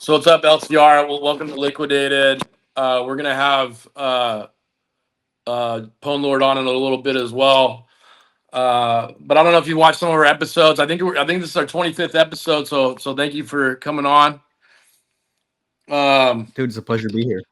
So what's up, LTR? Well, welcome to Liquidated. We're gonna have Pwnlord on in a little bit as well. But I don't know if you watched some of our episodes. I think this is our 25th episode. So thank you for coming on. Dude, it's a pleasure to be here.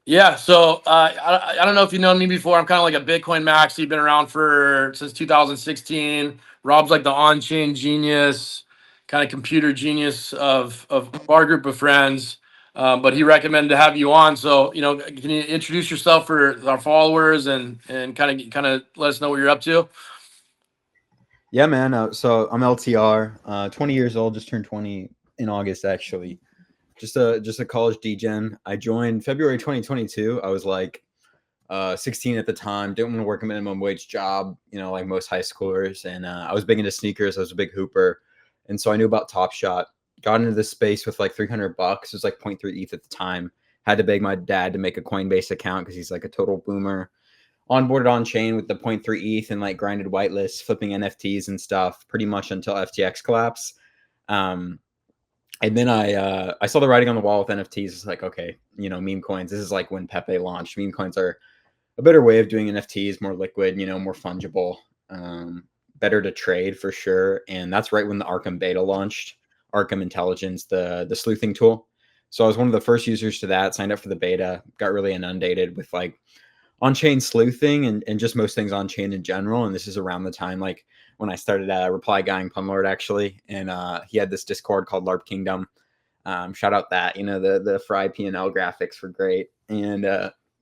Yeah. So I don't know if you've known me before. I'm kind of like a Bitcoin maxi. Been around for since 2016. Rob's like the on-chain genius, kind of computer genius of our group of friends. But he recommended to have you on. So can you introduce yourself for our followers and kind of let us know what you're up to? Yeah, man. So I'm LTR, 20 years old, just turned 20 in August, actually. Just a college degen. I joined February 2022. I was like 16 at the time. Didn't want to work a minimum wage job, like most high schoolers. And I was big into sneakers. I was a big hooper, and so I knew about Top Shot. Got into this space with like $300. It was like 0.3 ETH at the time. Had to beg my dad to make a Coinbase account because he's like a total boomer. Onboarded on chain with the zero point 0.3 ETH and like grinded whitelists, flipping NFTs and stuff pretty much until FTX collapse. Um, and then I saw the writing on the wall with NFTs. It's like, okay, meme coins. This is like when Pepe launched. Meme coins are a better way of doing NFTs, more liquid, more fungible, better to trade for sure. And that's right when the Arkham beta launched, Arkham Intelligence, the sleuthing tool. So I was one of the first users to that, signed up for the beta, got really inundated with like on-chain sleuthing and just most things on-chain in general. And this is around the time like when I started reply guying Pumlord actually, and he had this Discord called LARP Kingdom. Shout out that the Fry P&L graphics were great, and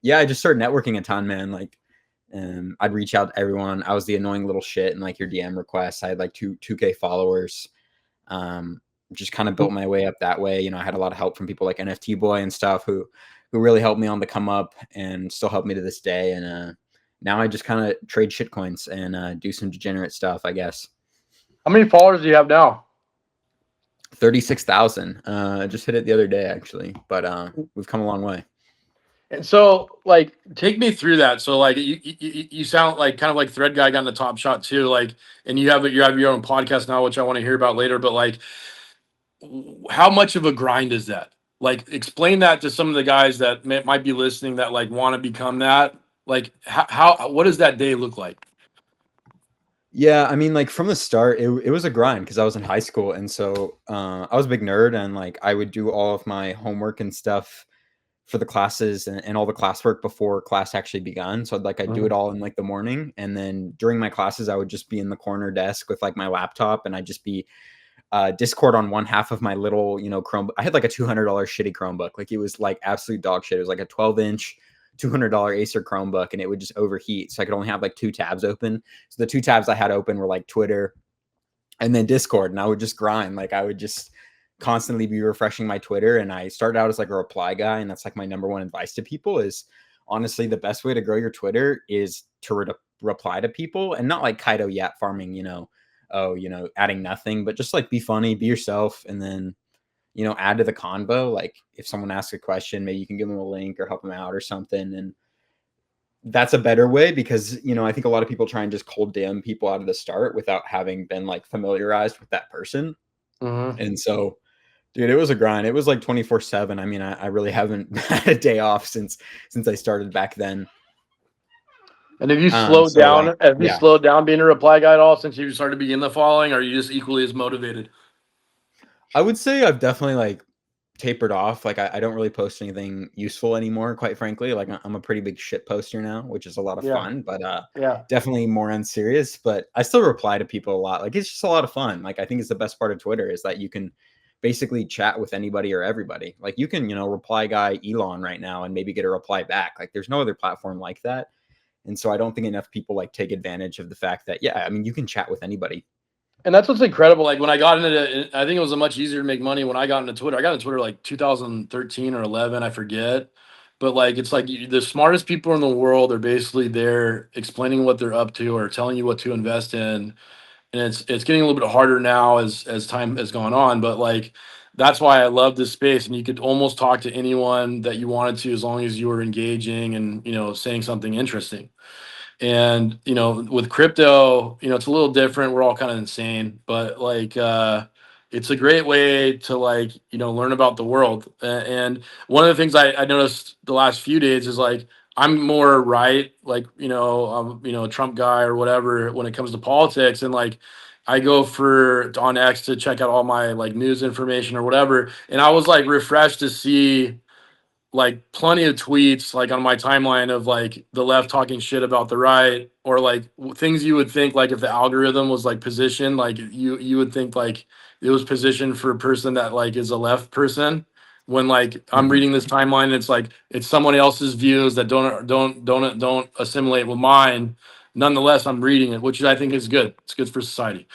yeah, I just started networking a ton, man. Like, I'd reach out to everyone. I was the annoying little shit in like your DM requests. I had like 2K followers. Just kind of built my way up that way. I had a lot of help from people like NFT Boy and stuff who really helped me on the come up and still help me to this day. And now I just kind of trade shit coins and do some degenerate stuff, I guess. How many followers do you have now? 36,000. Just hit it the other day actually, but we've come a long way. And so, like, take me through that. So, like, you sound like kind of like Thread Guy got in the Top Shot too. Like, and you have your own podcast now, which I want to hear about later. But like, how much of a grind is that? Like, explain that to some of the guys that might be listening that like want to become that. Like, how what does that day look like? Yeah, I mean, like from the start, it was a grind because I was in high school, and so I was a big nerd, and like I would do all of my homework and stuff for the classes and all the classwork before class actually begun. So I'd do it all in like the morning, and then during my classes, I would just be in the corner desk with like my laptop, and I'd just be Discord on one half of my little Chromebook. I had like a $200 shitty Chromebook, like it was like absolute dog shit. It was like a 12-inch. $200 Acer Chromebook, and it would just overheat. So I could only have like 2 tabs open. So the 2 tabs I had open were like Twitter and then Discord, and I would just grind. Like I would just constantly be refreshing my Twitter. And I started out as like a reply guy, and that's like my number one advice to people is honestly the best way to grow your Twitter is to reply to people, and not like Kaido Yat farming, adding nothing, but just like be funny, be yourself, and then add to the convo. Like if someone asks a question, maybe you can give them a link or help them out or something. And that's a better way because, I think a lot of people try and just cold DM people out of the start without having been like familiarized with that person. Mm-hmm. And so, dude, it was a grind. It was like 24/7. I mean, I really haven't had a day off since I started back then. And have you slowed So like, down? Have you yeah, slowed down being a reply guy at all since you started beginning the following? Or are you just equally as motivated? I would say I've definitely like tapered off. Like I don't really post anything useful anymore, quite frankly. Like I'm a pretty big shit poster now, which is a lot of Yeah, fun, but yeah. definitely more unserious. But I still reply to people a lot. Like it's just a lot of fun. Like I think it's the best part of Twitter is that you can basically chat with anybody or everybody. Like you can, reply guy Elon right now and maybe get a reply back. Like there's no other platform like that. And so I don't think enough people like take advantage of the fact that, yeah, I mean, you can chat with anybody. And that's what's incredible. Like when I got into it, I think it was much easier to make money when I got into Twitter. I got into Twitter like 2013 or 11, I forget. But like it's like the smartest people in the world are basically there explaining what they're up to or telling you what to invest in. And it's getting a little bit harder now as time has gone on. But like that's why I love this space. And you could almost talk to anyone that you wanted to as long as you were engaging and saying something interesting. And with crypto, it's a little different. We're all kind of insane, but like it's a great way to like, learn about the world. And one of the things I noticed the last few days is like I'm more right, like, a Trump guy or whatever when it comes to politics. And like I go for on X to check out all my like news information or whatever. And I was like refreshed to see like plenty of tweets like on my timeline of like the left talking shit about the right, or like things you would think like if the algorithm was like positioned, like you would think like it was positioned for a person that like is a left person, when like I'm Mhm. reading this timeline, it's like it's someone else's views that don't assimilate with mine. Nonetheless, I'm reading it, which I think is good. It's good for society.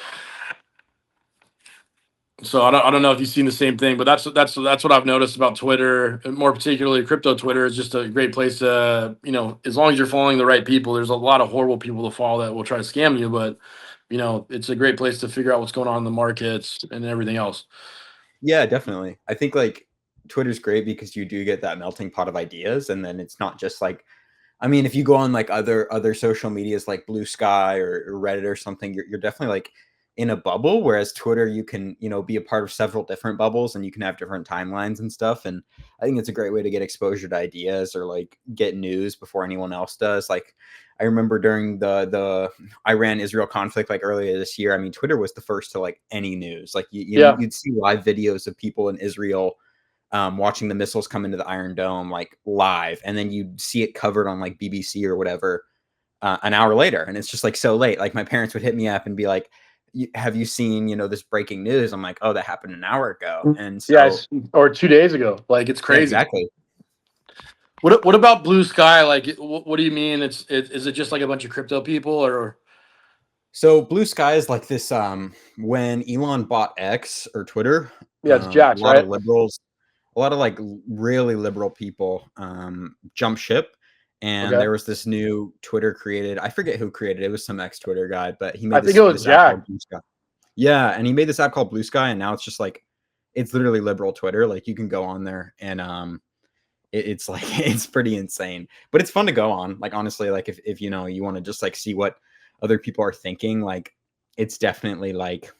So I don't know if you've seen the same thing, but that's what I've noticed about Twitter, and more particularly crypto Twitter, is just a great place to, as long as you're following the right people. There's a lot of horrible people to follow that will try to scam you, but it's a great place to figure out what's going on in the markets and everything else. Yeah, definitely. I think like Twitter's great because you do get that melting pot of ideas, and then it's not just like, I mean, if you go on like other social medias like Blue Sky or Reddit or something, you're definitely like in a bubble. Whereas Twitter, you can be a part of several different bubbles, and you can have different timelines and stuff. And I think it's a great way to get exposure to ideas or like get news before anyone else does. Like I remember during the Iran Israel conflict, like earlier this year. I mean, Twitter was the first to like any news. Like Yeah. you'd see live videos of people in Israel watching the missiles come into the Iron Dome like live, and then you see it covered on like BBC or whatever an hour later, and it's just like so late. Like my parents would hit me up and be like, "Have you seen this breaking news?" I'm like, "Oh, that happened an hour ago," and Yeah, so or 2 days ago. Like it's yeah, crazy. exactly. What about Blue Sky? Like, what do you mean? Is it just like a bunch of crypto people, or? So Blue Sky is like this. When Elon bought X or Twitter, Yeah, it's a Jax, lot of right? liberals, a lot of like really liberal people jump ship, and Okay. there was this new Twitter created. I forget who created it. It was some ex Twitter guy, but he I made think it was this app Jack. called Blue Sky. Yeah, and he made this app called Blue Sky, and now it's just like it's literally liberal Twitter. Like you can go on there, and it's like it's pretty insane, but it's fun to go on. Like honestly, like if you want to just like see what other people are thinking, like it's definitely like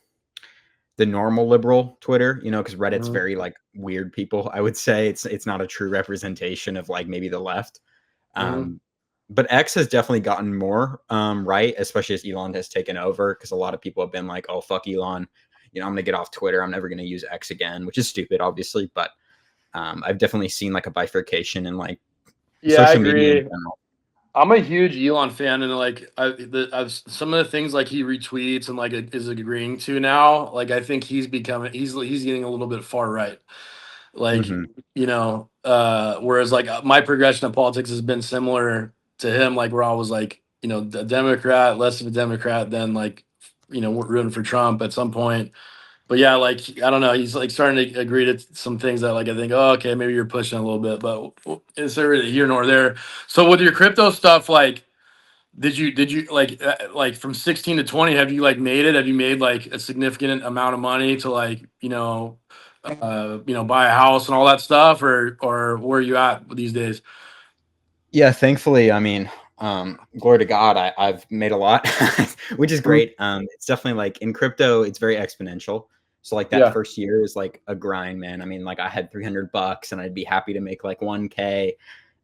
the normal liberal Twitter, because Reddit's Mhm. very like weird people. I would say it's not a true representation of like maybe the left. Mhm. Um, but X has definitely gotten more right, especially as Elon has taken over, because a lot of people have been like, "Oh fuck Elon, I'm gonna get off Twitter. I'm never gonna use X again," which is stupid, obviously. But I've definitely seen like a bifurcation in like Yeah, I social media in agree. general. I'm a huge Elon fan, and like some of the things like he retweets and like is agreeing to now. Like I think he's getting a little bit far right. Like Hmm. whereas like my progression of politics has been similar to him. Like where I was like a Democrat, less of a Democrat than like rooting for Trump at some point. But yeah, like I don't know, he's like starting to agree to some things that like I think, oh, okay, maybe you're pushing a little bit, but it's really here nor there. So with your crypto stuff, like, did you like from 16 to 20, have you like made it? Have you made like a significant amount of money to like buy a house and all that stuff, or where are you at these days? Yeah, thankfully, I mean, glory to God, I've made a lot, which is Mhm. great. It's definitely like in crypto, it's very exponential. So like that Yeah. first year is like a grind, man. I mean, like I had $300 and I'd be happy to make like 1K.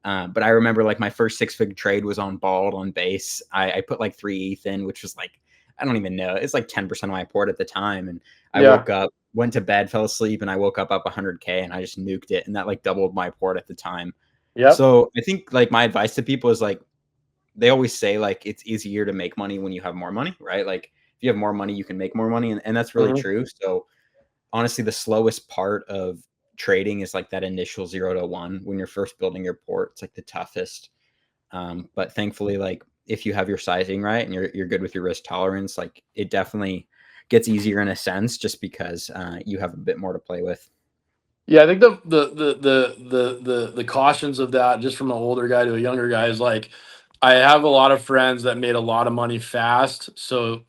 But I remember like my first six-figure trade was on Bald on base. I put like 3 ETH in, which was like, I don't even know. It's like 10% of my port at the time. And I Yeah. woke up, went to bed, fell asleep, and I woke up 100K and I just nuked it. And that like doubled my port at the time. Yep. So I think like my advice to people is like they always say like it's easier to make money when you have more money, right? Like if you have more money, you can make more money, and that's really Mhm. true. So honestly, the slowest part of trading is like that initial 0 to 1 when you're first building your port. It's like the toughest. But thankfully, like if you have your sizing right and you're good with your risk tolerance, like it definitely gets easier in a sense just because you have a bit more to play with. Yeah, I think the cautions of that, just from an older guy to a younger guy, is like I have a lot of friends that made a lot of money fast. So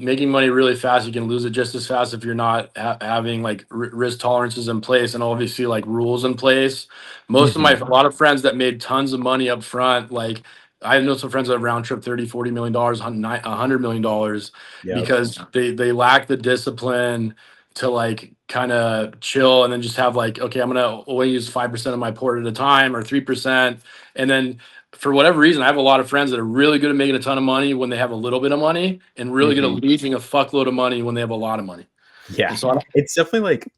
making money really fast, you can lose it just as fast if you're not having like risk tolerances in place and obviously like rules in place. A Hmm. lot of friends that made tons of money up front, like I know some friends that have round trip 30 $40 million, $100 million, Yep. because they lack the discipline to like kind of chill and then just have like, okay, I'm gonna only use 5% of my port at a time or 3%. And then for whatever reason, I have a lot of friends that are really good at making a ton of money when they have a little bit of money, and really good at losing a fuckload of money when they have a lot of money. Yeah, And so it's definitely like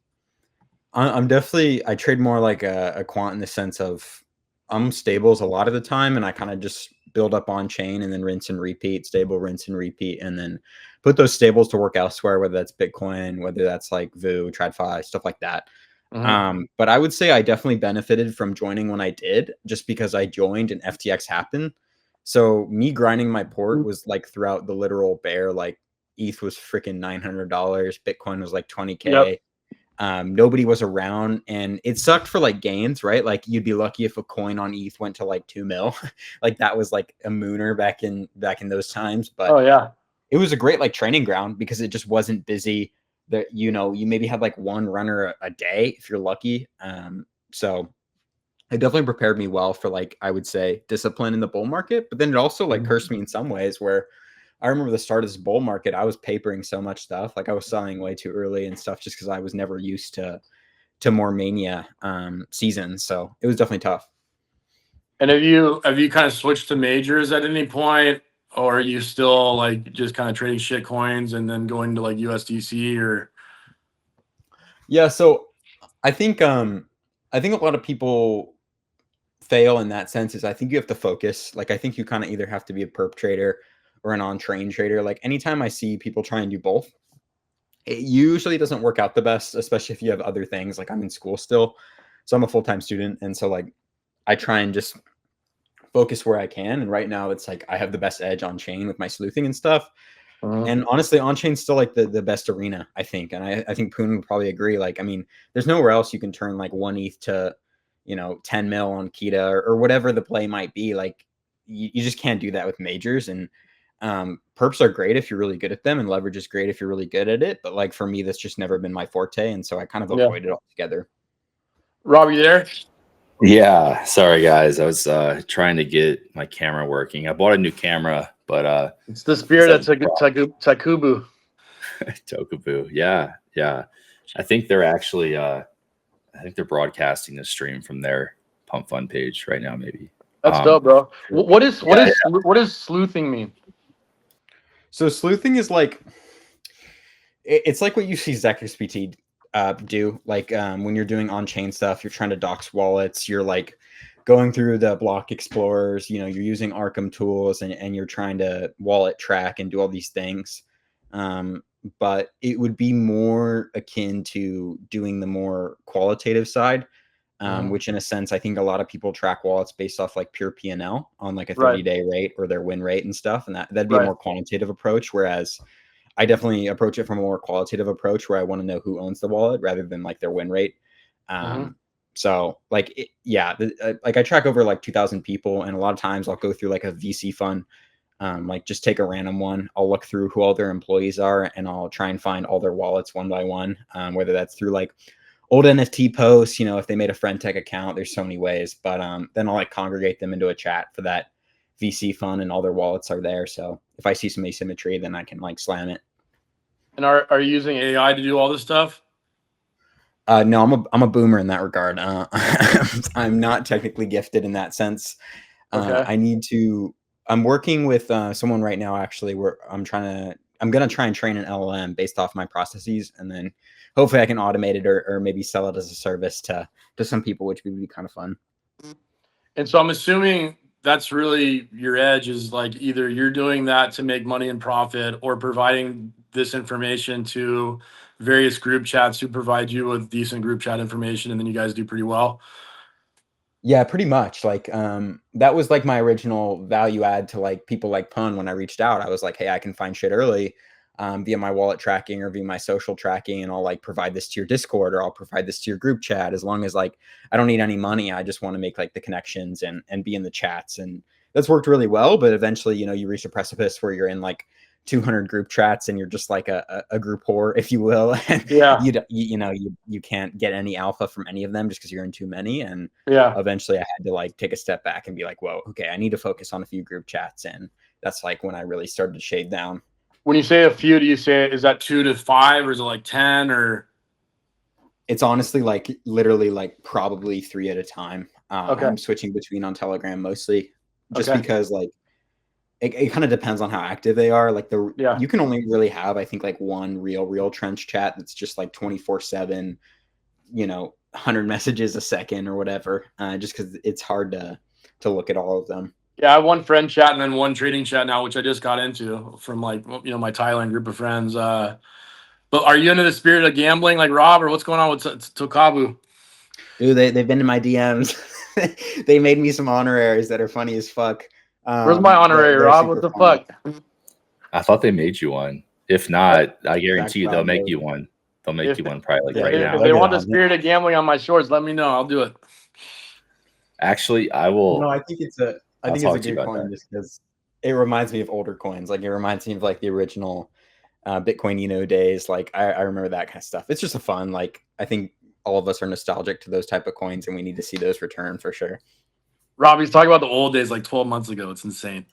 I trade more like a quant in the sense of I'm stables a lot of the time, and I kind of just build up on chain and then rinse and repeat, stable, rinse and repeat, and then put those stables to work elsewhere, whether that's Bitcoin, whether that's like VU, TradFi, stuff like that. But I would say I definitely benefited from joining when I did, just because I joined and FTX happened. So me grinding my port was like throughout the literal bear, like ETH was freaking $900, Bitcoin was like 20K. Nobody was around, and it sucked for like gains, right? Like you'd be lucky if a coin on ETH went to like 2 mil. Like that was like a mooner back in those times. But oh yeah, it was a great like training ground because it just wasn't busy. That you maybe had like one runner a day if you're lucky. So it definitely prepared me well for like I would say discipline in the bull market. But then it also like cursed me in some ways where I remember the start of this bull market, I was papering so much stuff. Like I was selling way too early and stuff just because I was never used to more mania seasons. So it was definitely tough. And have you kind of switched to majors at any point, or are you still like just kind of trading shit coins and then going to like USDC or? Yeah, so I think a lot of people fail in that sense is I think you have to focus. Like I think you kind of either have to be a perp trader or an on-chain trader. Like anytime I see people try and do both, it usually doesn't work out the best, especially if you have other things. Like I'm in school still, so I'm a full-time student, and so like I try and just focus where I can. And right now, it's like I have the best edge on chain with my sleuthing and stuff. And honestly, on chain's still like the best arena, I think. And I think Poon would probably agree. Like, I mean, there's nowhere else you can turn like 1 ETH to 10 mil on Kita or whatever the play might be. Like, you just can't do that with majors. And perps are great if you're really good at them, and leverage is great if you're really good at it. But like for me, that's just never been my forte, and so I kind of Yeah. avoid it altogether. Rob, you there? Yeah, sorry guys. I was trying to get my camera working. I bought a new camera, but It's the spirit of Takubu. Tokubu. Yeah. I think they're actually broadcasting the stream from their Pump.fun page right now, maybe. That's dope, bro. What does sleuthing mean? So sleuthing is like it's like what you see ZachXBT do. Like when you're doing on-chain stuff, you're trying to dox wallets, you're like going through the block explorers, you're using Arkham tools and you're trying to wallet track and do all these things. But it would be more akin to doing the more qualitative side, which in a sense, I think a lot of people track wallets based off like pure P&L on like a 30-day rate or their win rate and stuff. And that'd be a more quantitative approach. Whereas I definitely approach it from a more qualitative approach where I want to know who owns the wallet rather than like their win rate. So like, like I track over like 2,000 people, and a lot of times I'll go through like a VC fund, like just take a random one. I'll look through who all their employees are, and I'll try and find all their wallets one by one, whether that's through like old NFT posts, if they made a friend tech account, there's so many ways, but then I'll like congregate them into a chat for that VC fund, and all their wallets are there. So if I see some asymmetry, then I can like slam it. And are you using AI to do all this stuff? No, I'm a boomer in that regard. I'm not technically gifted in that sense. Okay. I'm working with someone right now, actually, where I'm going to try and train an LLM based off my processes, and then hopefully I can automate it or maybe sell it as a service to some people, which would be kind of fun. And so I'm assuming that's really your edge, is like either you're doing that to make money and profit, or providing this information to various group chats who provide you with decent group chat information, and then you guys do pretty well. Yeah, pretty much. Like that was like my original value add to like people like Pun. When I reached out, I was like, hey, I can find shit early via my wallet tracking or via my social tracking, and I'll like provide this to your Discord, or I'll provide this to your group chat, as long as like I don't need any money. I just want to make like the connections and be in the chats, and that's worked really well. But eventually, you reach a precipice where you're in like 200 group chats and you're just like a group whore, if you will. And you can't get any alpha from any of them just because you're in too many. And eventually I had to like take a step back and be like, whoa, okay, I need to focus on a few group chats. And that's like when I really started to shade down. When you say a few, do you say, is that 2 to 5, or is it like 10, or? it's honestly like literally like probably 3 at a time. Okay. I'm switching between on Telegram mostly, just Okay. because like it kind of depends on how active they are. Like Yeah. you can only really have, I think, like one real trench chat that's just like 24/7, 100 messages a second or whatever. Just because it's hard to look at all of them. Yeah, I have one friend chat and then one trading chat now, which I just got into from like my Thailand group of friends. But are you into the spirit of gambling like Rob, or what's going on with Tokabu? Dude, they've been in my DMs. They made me some honoraries that are funny as fuck. Where's my honorary, Rob? What the funny. fuck? I thought they made you one. If not, I guarantee you they'll make probably. you one. They'll make you one probably like right if now. they want the spirit of gambling on my shorts, let me know. I'll do it. Actually, I will. No, I think it's a good coin just because it reminds me of older coins. Like it reminds me of like the original Bitcoin days. Like I remember that kind of stuff. It's just a fun. Like I think all of us are nostalgic to those type of coins, and we need to see those return for sure. Rob, he's talking about the old days, like 12 months ago. It's insane.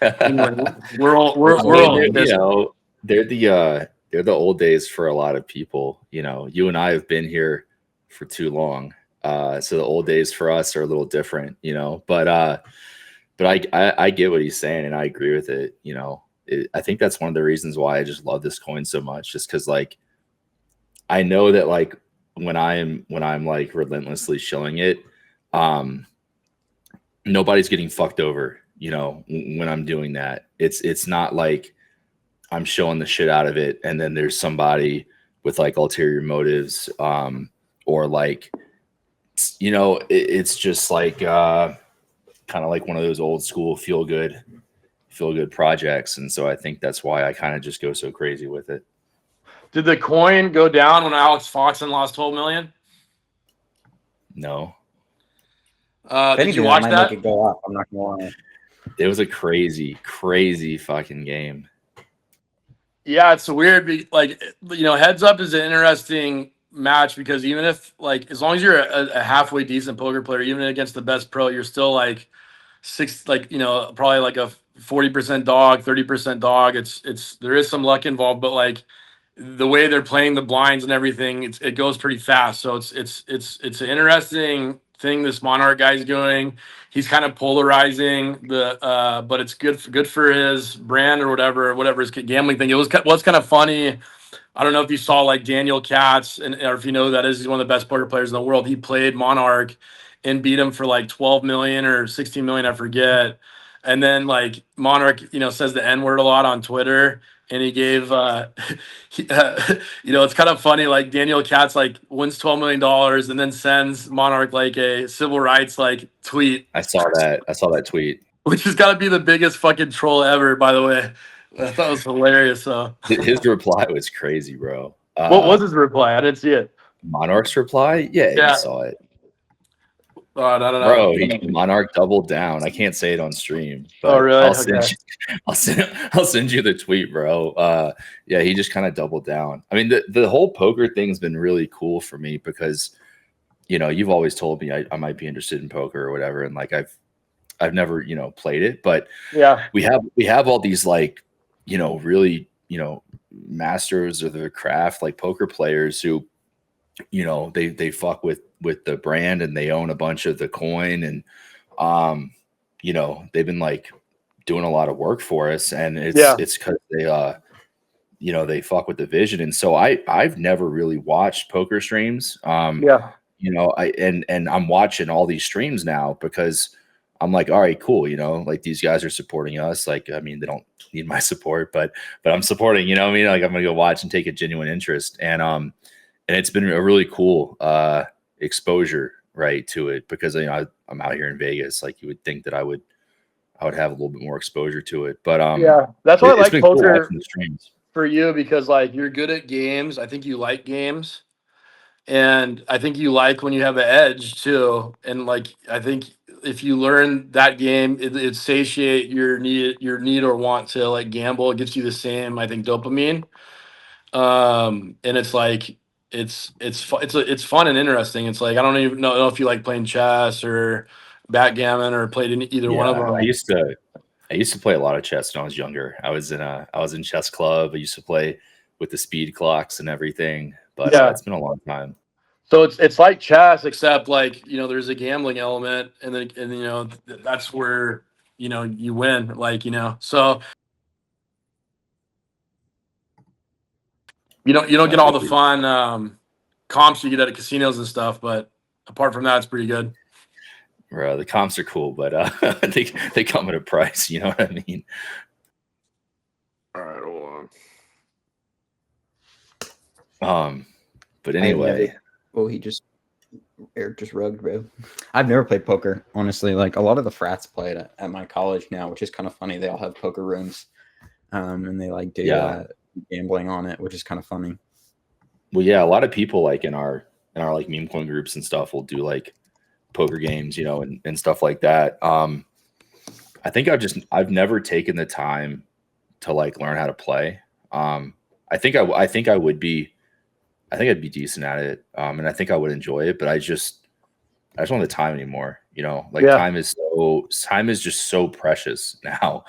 We're all. They're the old days for a lot of people. You and I have been here for too long. So the old days for us are a little different, but I get what he's saying and I agree with it. I think that's one of the reasons why I just love this coin so much, just because like, I know that like when I'm like relentlessly shilling it, nobody's getting fucked over, when I'm doing that. It's not like I'm showing the shit out of it and then there's somebody with like ulterior motives, or like, it's just like kind of like one of those old school feel good projects. And so I think that's why I kind of just go so crazy with it. Did the coin go down when Alex Foxen lost 12 million? No. Did you watch that? Make it go up. I'm not gonna lie. It was a crazy fucking game. Yeah, it's weird. Like, heads up is an interesting match because even if like as long as you're a halfway decent poker player, even against the best pro, you're still like probably like a 40% dog, 30% dog. There is some luck involved, but like the way they're playing the blinds and everything, it goes pretty fast. So it's an interesting thing this Monarch guy's doing. He's kind of polarizing but it's good for his brand or whatever his gambling thing. What's kind of funny. I don't know if you saw like Daniel Katz or if you know who that is. He's one of the best poker players in the world. He played Monarch and beat him for like 12 million or 16 million, I forget. And then like Monarch, says the N word a lot on Twitter. And he gave, it's kind of funny. Like Daniel Katz like wins $12 million and then sends Monarch like a civil rights like tweet. I saw that tweet, which has got to be the biggest fucking troll ever. By the way, I thought it was hilarious. So his reply was crazy, bro. What was his reply? I didn't see it. Monarch's reply? Yeah. You saw it. No. Bro, Monarch doubled down. I can't say it on stream, but really? I'll send you the tweet, bro. Yeah, he just kind of doubled down. I mean, the whole poker thing's been really cool for me because, you've always told me I might be interested in poker or whatever, and like I've never played it, but yeah, we have all these like really masters of the craft, like poker players who they fuck with the brand and they own a bunch of the coin and they've been like doing a lot of work for us, and it's because they they fuck with the vision. And so I've never really watched poker streams. I'm watching all these streams now because I'm like, all right, cool. Like these guys are supporting us. Like, I mean, they don't need my support, but I'm supporting, like I'm going to go watch and take a genuine interest. And it's been a really cool exposure, right, to it because I'm out here in Vegas. Like you would think that I would have a little bit more exposure to it, but that's why I like poker cool the streams for you because like you're good at games. I think you like games, and I think you like when you have an edge too. And like I think if you learn that game, it satiate your need or want to like gamble. It gives you the same, I think, dopamine. And it's like it's fun and interesting. It's like I don't even know if you like playing chess or backgammon or played in either one of them. I used to play a lot of chess when I was younger. I was in chess club. I used to play with the speed clocks and everything, but it's been a long time. So it's like chess, except like, you know, there's a gambling element, and then you know that's where, you know, you win, like, you know. So you don't get all the fun comps you get at casinos and stuff, but apart from that, it's pretty good. Bro, the comps are cool, but they come at a price. You know what I mean? All right, hold on. But anyway, Eric just rugged, bro. I've never played poker, honestly. Like a lot of the frats play it at my college now, which is kind of funny. They all have poker rooms, and they like do gambling on it, which is kind of funny. Well, yeah, a lot of people like in our like meme coin groups and stuff will do like poker games, you know, and stuff like that. I think I've never taken the time to like learn how to play. I think I'd be decent at it. And I think I would enjoy it, but I just don't have the time anymore. You know, like time is just so precious now.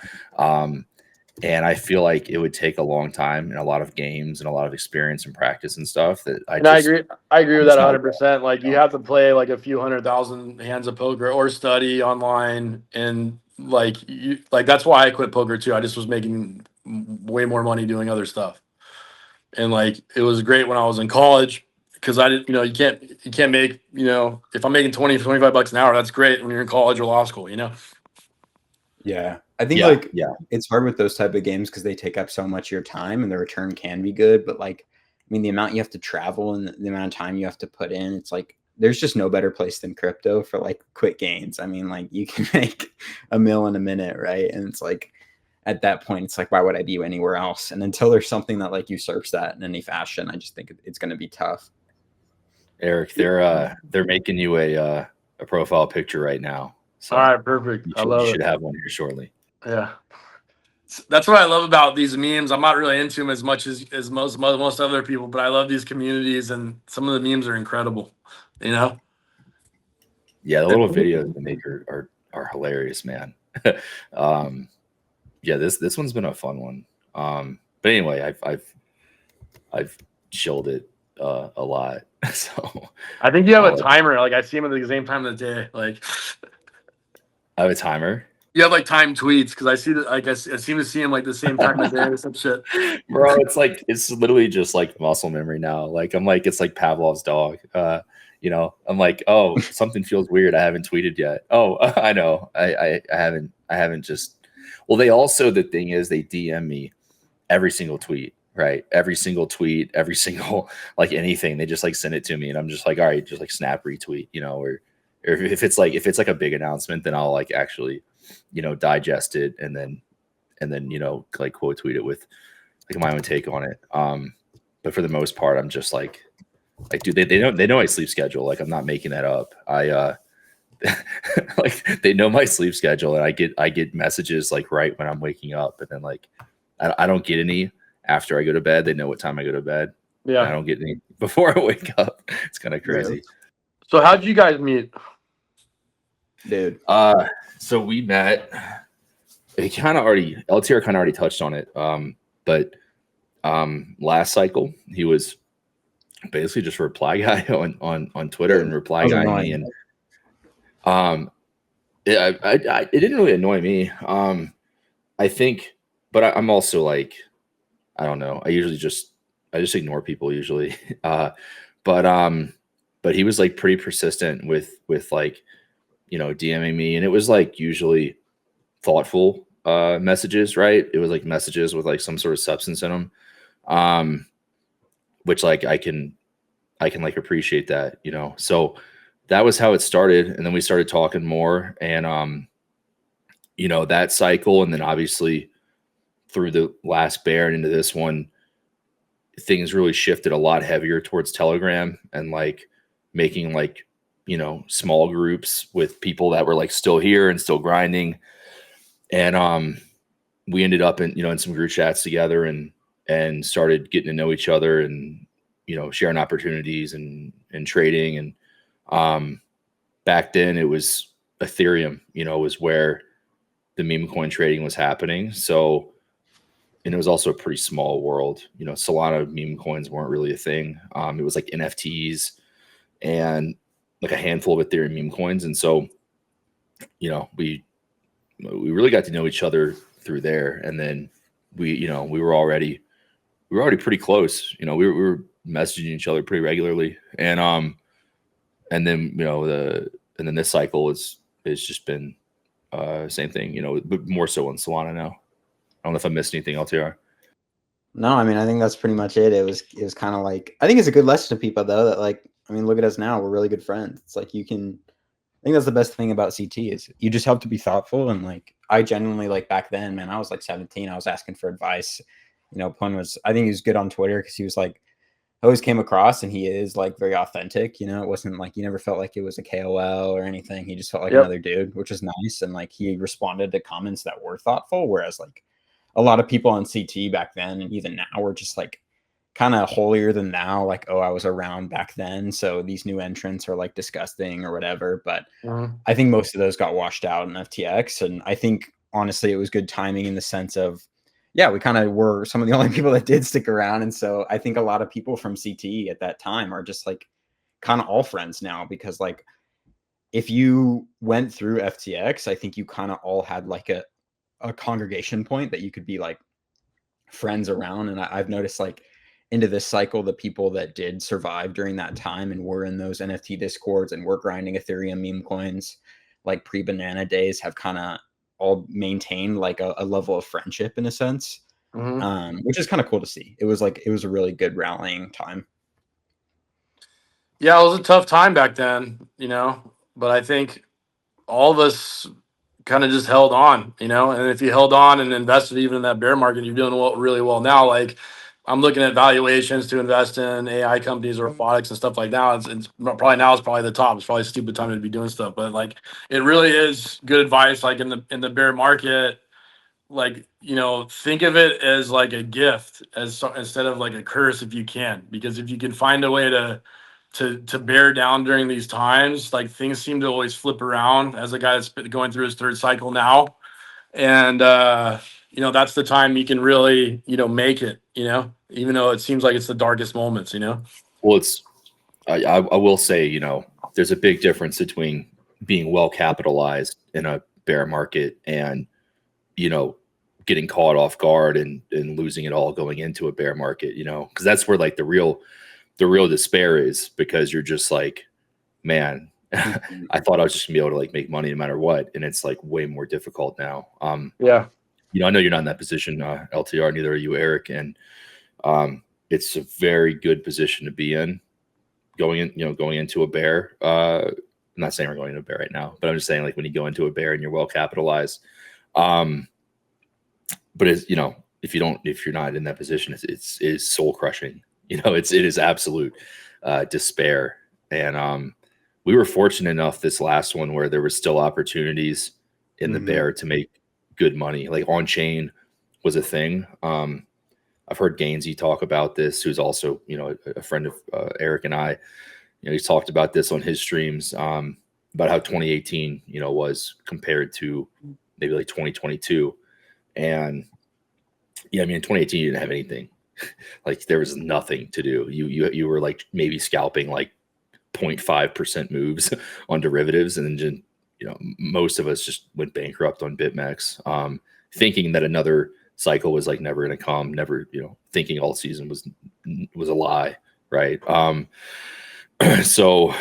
And I feel like it would take a long time and a lot of games and a lot of experience and practice and stuff that I agree with that 100%. Like you have to play like a few 100,000 hands of poker or study online, and like that's why I quit poker too. I just was making way more money doing other stuff. And like it was great when I was in college, because I didn't, you know, you can't make, you know, if I'm making 25 bucks an hour, that's great when you're in college or law school, you know. Yeah, I think it's hard with those type of games because they take up so much of your time, and the return can be good, but like, I mean, the amount you have to travel and the amount of time you have to put in, it's like there's just no better place than crypto for like quick gains. I mean, like you can make $1 million in a minute, right? And it's like at that point, it's like, why would I be anywhere else? And until there's something that like usurps that in any fashion, I just think it's going to be tough. Eric, they're making you a profile picture right now. So all right, perfect. You should have one here shortly. Yeah, that's what I love about these memes. I'm not really into them as much as most other people, but I love these communities, and some of the memes are incredible. You know. Yeah, the little videos they make are hilarious, man. Yeah, this one's been a fun one. But anyway, I've chilled it a lot. So I think you have a timer. Like I see them at the same time of the day. Like I have a timer. You have like timed tweets, because I see that. I guess I seem to see them like the same time of day or some shit. Bro, it's literally just like muscle memory now. Like I'm like, it's like Pavlov's dog. You know, I'm like, oh, something feels weird. I haven't tweeted yet. Oh, I know. I haven't just. Well, they also, the thing is, they DM me every single tweet, right? Every single tweet, every single like anything. They just like send it to me, and I'm just like, all right, just like snap retweet, you know, or if it's like a big announcement, then I'll like actually, you know, digest it and then you know, like quote tweet it with like my own take on it. But for the most part, I'm just like dude, they know my sleep schedule. Like I'm not making that up. I like they know my sleep schedule, and I get messages like right when I'm waking up, and then like I don't get any after I go to bed. They know what time I go to bed. Yeah, I don't get any before I wake up. It's kind of crazy. So how'd you guys meet, dude? So we met. LTR kind of already touched on it. But last cycle he was basically just a reply guy on Twitter and reply guy me, and it didn't really annoy me. I think, but I'm also like, I don't know. I just ignore people usually. But he was like pretty persistent with like, you know, DMing me, and it was like usually thoughtful messages, right? It was like messages with like some sort of substance in them, which like I can like appreciate that, you know. So that was how it started, and then we started talking more, and you know, that cycle, and then obviously through the last bear and into this one, things really shifted a lot heavier towards Telegram and like making like, you know, small groups with people that were like still here and still grinding. And we ended up in, you know, in some group chats together and started getting to know each other and, you know, sharing opportunities and trading. And back then it was Ethereum, you know, was where the meme coin trading was happening. So, and it was also a pretty small world, you know. Solana meme coins weren't really a thing. It was like NFTs and like a handful of Ethereum meme coins. And so, you know, we really got to know each other through there. And then we were already pretty close. You know, we were messaging each other pretty regularly. And then, and then this cycle it's just been same thing, you know, but more so on Solana now. I don't know if I missed anything, LTR. No, I mean, I think that's pretty much it. It was kind of like, I think it's a good lesson to people though, that like, I mean, look at us now. We're really good friends. It's like I think that's the best thing about CT is you just have to be thoughtful. And like, I genuinely, like back then, man, I was like 17. I was asking for advice. You know, I think he was good on Twitter because he was like, always came across, and he is like very authentic. You know, it wasn't like, you never felt like it was a KOL or anything. He just felt like another dude, which is nice. And like, he responded to comments that were thoughtful. Whereas like a lot of people on CT back then, and even now, were just like kind of holier than thou. Like, oh, I was around back then, so these new entrants are like disgusting or whatever. But I think most of those got washed out in FTX. And I think honestly, it was good timing in the sense of, yeah, we kind of were some of the only people that did stick around. And so I think a lot of people from CT at that time are just like kind of all friends now, because like if you went through FTX, I think you kind of all had like a congregation point that you could be like friends around. And I've noticed like into this cycle, the people that did survive during that time and were in those NFT discords and were grinding Ethereum meme coins like pre-banana days have kind of all maintained like a level of friendship in a sense, which is kind of cool to see. It was a really good rallying time. Yeah, it was a tough time back then, you know, but I think all of us kind of just held on, you know, and if you held on and invested even in that bear market, you're doing really well now. Like I'm looking at valuations to invest in AI companies or robotics and stuff like that. It's probably now it's probably the top. It's probably a stupid time to be doing stuff, but like it really is good advice. Like in the bear market, like, you know, think of it as like a gift instead of like a curse if you can, because if you can find a way to bear down during these times, like things seem to always flip around. As a guy that's going through his third cycle now, and you know, that's the time you can really, you know, make it, you know, even though it seems like it's the darkest moments, you know. Well, I will say, you know, there's a big difference between being well capitalized in a bear market and, you know, getting caught off guard and losing it all going into a bear market, you know, because that's where like the real despair is, because you're just like, man, I thought I was just gonna be able to like make money no matter what, and it's like way more difficult now. Yeah, you know, I know you're not in that position, LTR, neither are you, Erik, and it's a very good position to be in going into a bear. I'm not saying we're going into a bear right now, but I'm just saying like when you go into a bear and you're well capitalized. But it's, you know, if you're not in that position, it is soul crushing. You know, it is absolute despair. And we were fortunate enough this last one where there was still opportunities in the bear to make good money. Like on chain was a thing. I've heard Gainsey talk about this, who's also, you know, a friend of Erik and I. You know, he's talked about this on his streams about how 2018, you know, was compared to maybe like 2022. And yeah, I mean, in 2018, you didn't have anything. Like there was nothing to do. You were like maybe scalping like 0.5% moves on derivatives, and then just, you know, most of us just went bankrupt on BitMEX, thinking that another cycle was like never going to come. Never, you know, thinking all season was a lie, right? So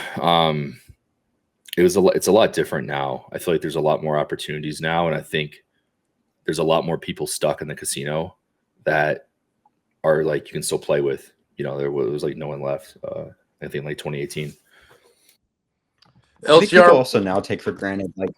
it's a lot different now. I feel like there's a lot more opportunities now, and I think there's a lot more people stuck in the casino that are like you can still play with. You know, there was like no one left. I think like 2018. I think people also now take for granted, like,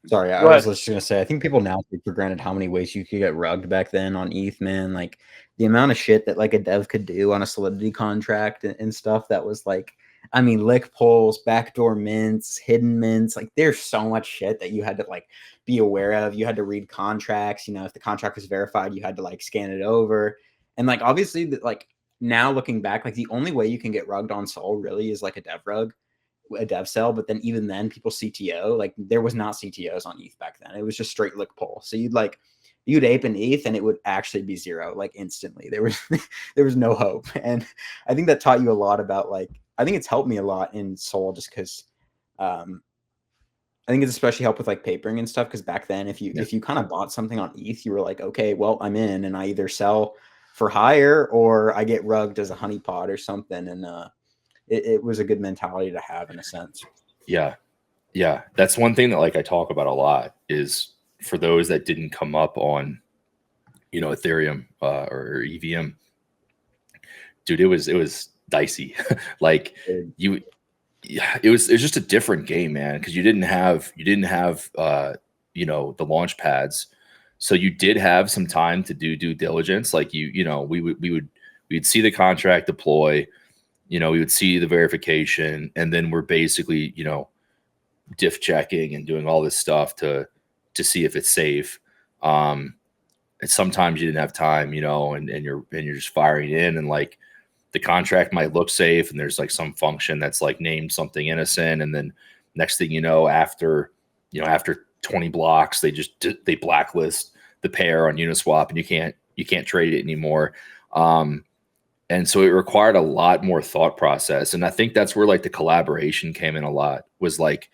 sorry, I was just gonna say, I think people now take for granted how many ways you could get rugged back then on ETH, man. Like the amount of shit that like a dev could do on a Solidity contract and stuff that was like, I mean, lick pulls, backdoor mints, hidden mints. Like there's so much shit that you had to like be aware of. You had to read contracts. You know, if the contract was verified, you had to like scan it over. And like obviously, like now looking back, like the only way you can get rugged on Sol really is like a dev rug, a dev cell. But then even then, people CTO, like there was not CTOs on ETH back then. It was just straight lick pull. So you'd ape an ETH and it would actually be zero, like instantly. There was no hope. And I think that taught you a lot about like I think it's helped me a lot in Sol just because I think it's especially helped with like papering and stuff because back then if you kind of bought something on ETH, you were like, okay, well, I'm in and I either sell for higher or I get rugged as a honeypot or something. And it was a good mentality to have in a sense. Yeah. Yeah. That's one thing that like I talk about a lot is for those that didn't come up on, you know, Ethereum or EVM, dude, it was dicey. Like it was just a different game, man, because you didn't have you know, the launch pads, so you did have some time to do due diligence. Like you know, we'd see the contract deploy, you know, we would see the verification, and then we're basically, you know, diff checking and doing all this stuff to see if it's safe. And sometimes you didn't have time, you know, and you're just firing in, and like the contract might look safe and there's like some function that's like named something innocent, and then next thing you know, after 20 blocks they blacklist the pair on Uniswap and you can't trade it anymore. And so it required a lot more thought process, and I think that's where like the collaboration came in a lot, was like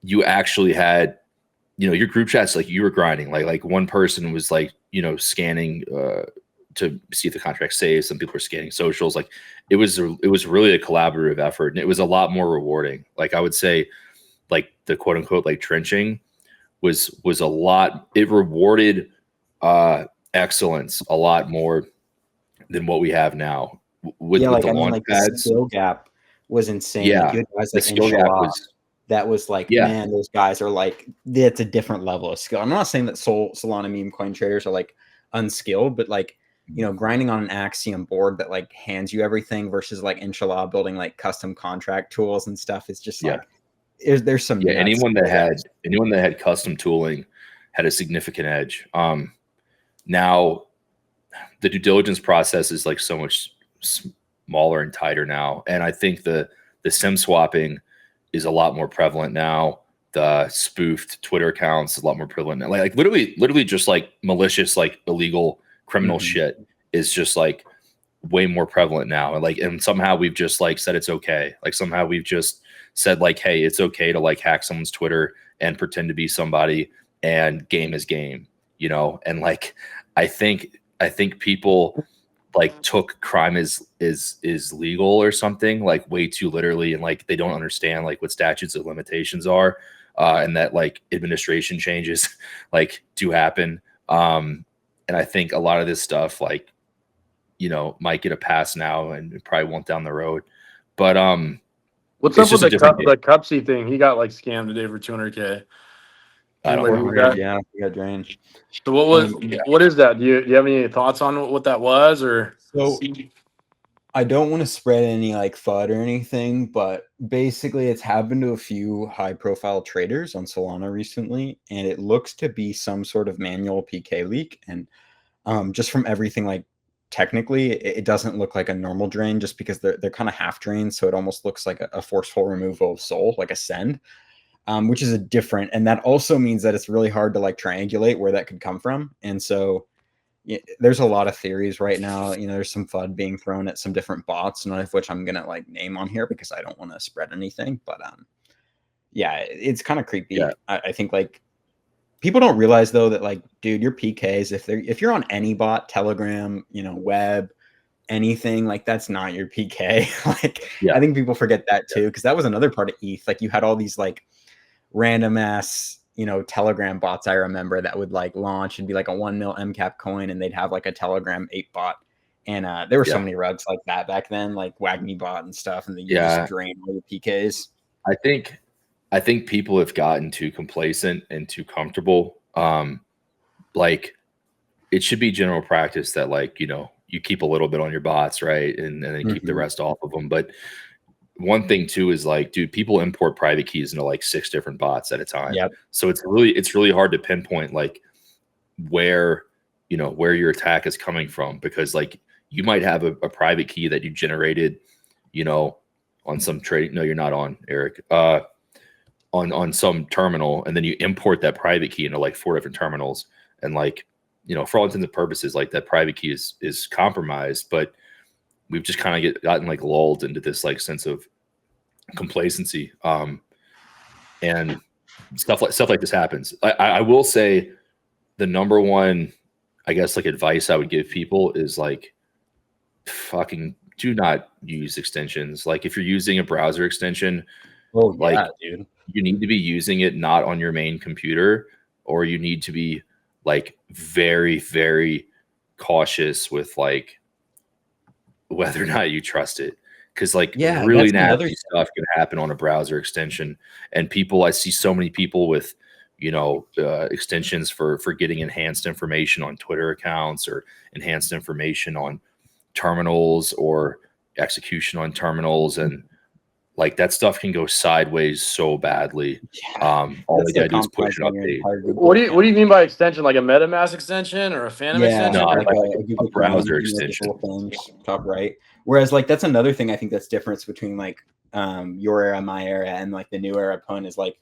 you actually had, you know, your group chats, like you were grinding, like one person was like, you know, scanning to see if the contract's safe. Some people were scanning socials. Like it was really a collaborative effort, and it was a lot more rewarding. Like I would say, like the quote unquote like trenching was a lot. It rewarded excellence a lot more than what we have now with like the launch pads. The skill gap was insane. Yeah, like, you had guys the like skill gap was. That was like, man, those guys are like, it's a different level of skill. I'm not saying that Solana meme coin traders are like unskilled, but like, you know, grinding on an Axiom board that like hands you everything versus like Inshallah building like custom contract tools and stuff is just like, there's some anyone that had custom tooling had a significant edge. Now the due diligence process is like so much smaller and tighter now, and I think the sim swapping is a lot more prevalent now. The spoofed Twitter accounts is a lot more prevalent now. Like literally just like malicious, like illegal criminal shit is just like way more prevalent now. And like, and somehow we've just like said it's okay. Like somehow we've just said like, hey, it's okay to like hack someone's Twitter and pretend to be somebody, and game is game, you know? And like, I think people like took crime is legal or something like way too literally, and like they don't understand like what statutes of limitations are, and that like administration changes like do happen. And I think a lot of this stuff like, you know, might get a pass now and probably won't down the road. But what's up with the Cupsy thing? He got like scammed today for 200K. I don't know. Yeah, he got drained. So what is that? Do you have any thoughts on what that was? Or so I don't want to spread any like FUD or anything, but basically it's happened to a few high profile traders on Solana recently, and it looks to be some sort of manual PK leak. And just from everything, like technically it doesn't look like a normal drain, just because they're kind of half drained, so it almost looks like a forceful removal of Sol, like a send. Which is a different, and that also means that it's really hard to like triangulate where that could come from. And so there's a lot of theories right now. You know, there's some FUD being thrown at some different bots, none of which I'm gonna like name on here because I don't want to spread anything. But yeah, it's kind of creepy. Yeah. I think like people don't realize though that like, dude, your PKs, if you're on any bot, Telegram, you know, web, anything, like that's not your PK. Like I think people forget that too, because that was another part of ETH. Like you had all these like random ass, you know, Telegram bots I remember that would like launch and be like a 1 mil MCAP coin, and they'd have like a Telegram 8 bot. And there were so many rugs like that back then, like Wagme bot and stuff, and they just drain all the PKs. I think people have gotten too complacent and too comfortable. Like it should be general practice that like, you know, you keep a little bit on your bots, right? And then keep the rest off of them. But one thing too is like, dude, people import private keys into like 6 different bots at a time. Yep. So it's really hard to pinpoint like where your attack is coming from, because like you might have a private key that you generated, you know, on some trading. No, you're not on, Erik. On some terminal, and then you import that private key into like 4 different terminals, and like, you know, for all intents and purposes, like that private key is compromised, but we've just kind of gotten like lulled into this like sense of complacency. And stuff like this happens. I will say the number one, I guess, like advice I would give people is like, fucking do not use extensions. Like if you're using a browser extension, Oh like yeah, dude. you need to be using it not on your main computer, or you need to be like very, very cautious with like whether or not you trust it. Because like Yeah, really that's another nasty stuff can happen on a browser extension. And people, I see so many people with, you know, extensions for getting enhanced information on Twitter accounts or enhanced information on terminals or execution on terminals, and like that stuff can go sideways so badly. All That's they like gotta do is push an compromising your update. entire Google What do account. you mean by extension? Like a MetaMask extension or a Phantom Yeah, extension? No, Or like a a Google browser Chrome, you know, extension. digital things, top right. Whereas like that's another thing I think that's difference between like your era, my era, and like the new era Pwn is like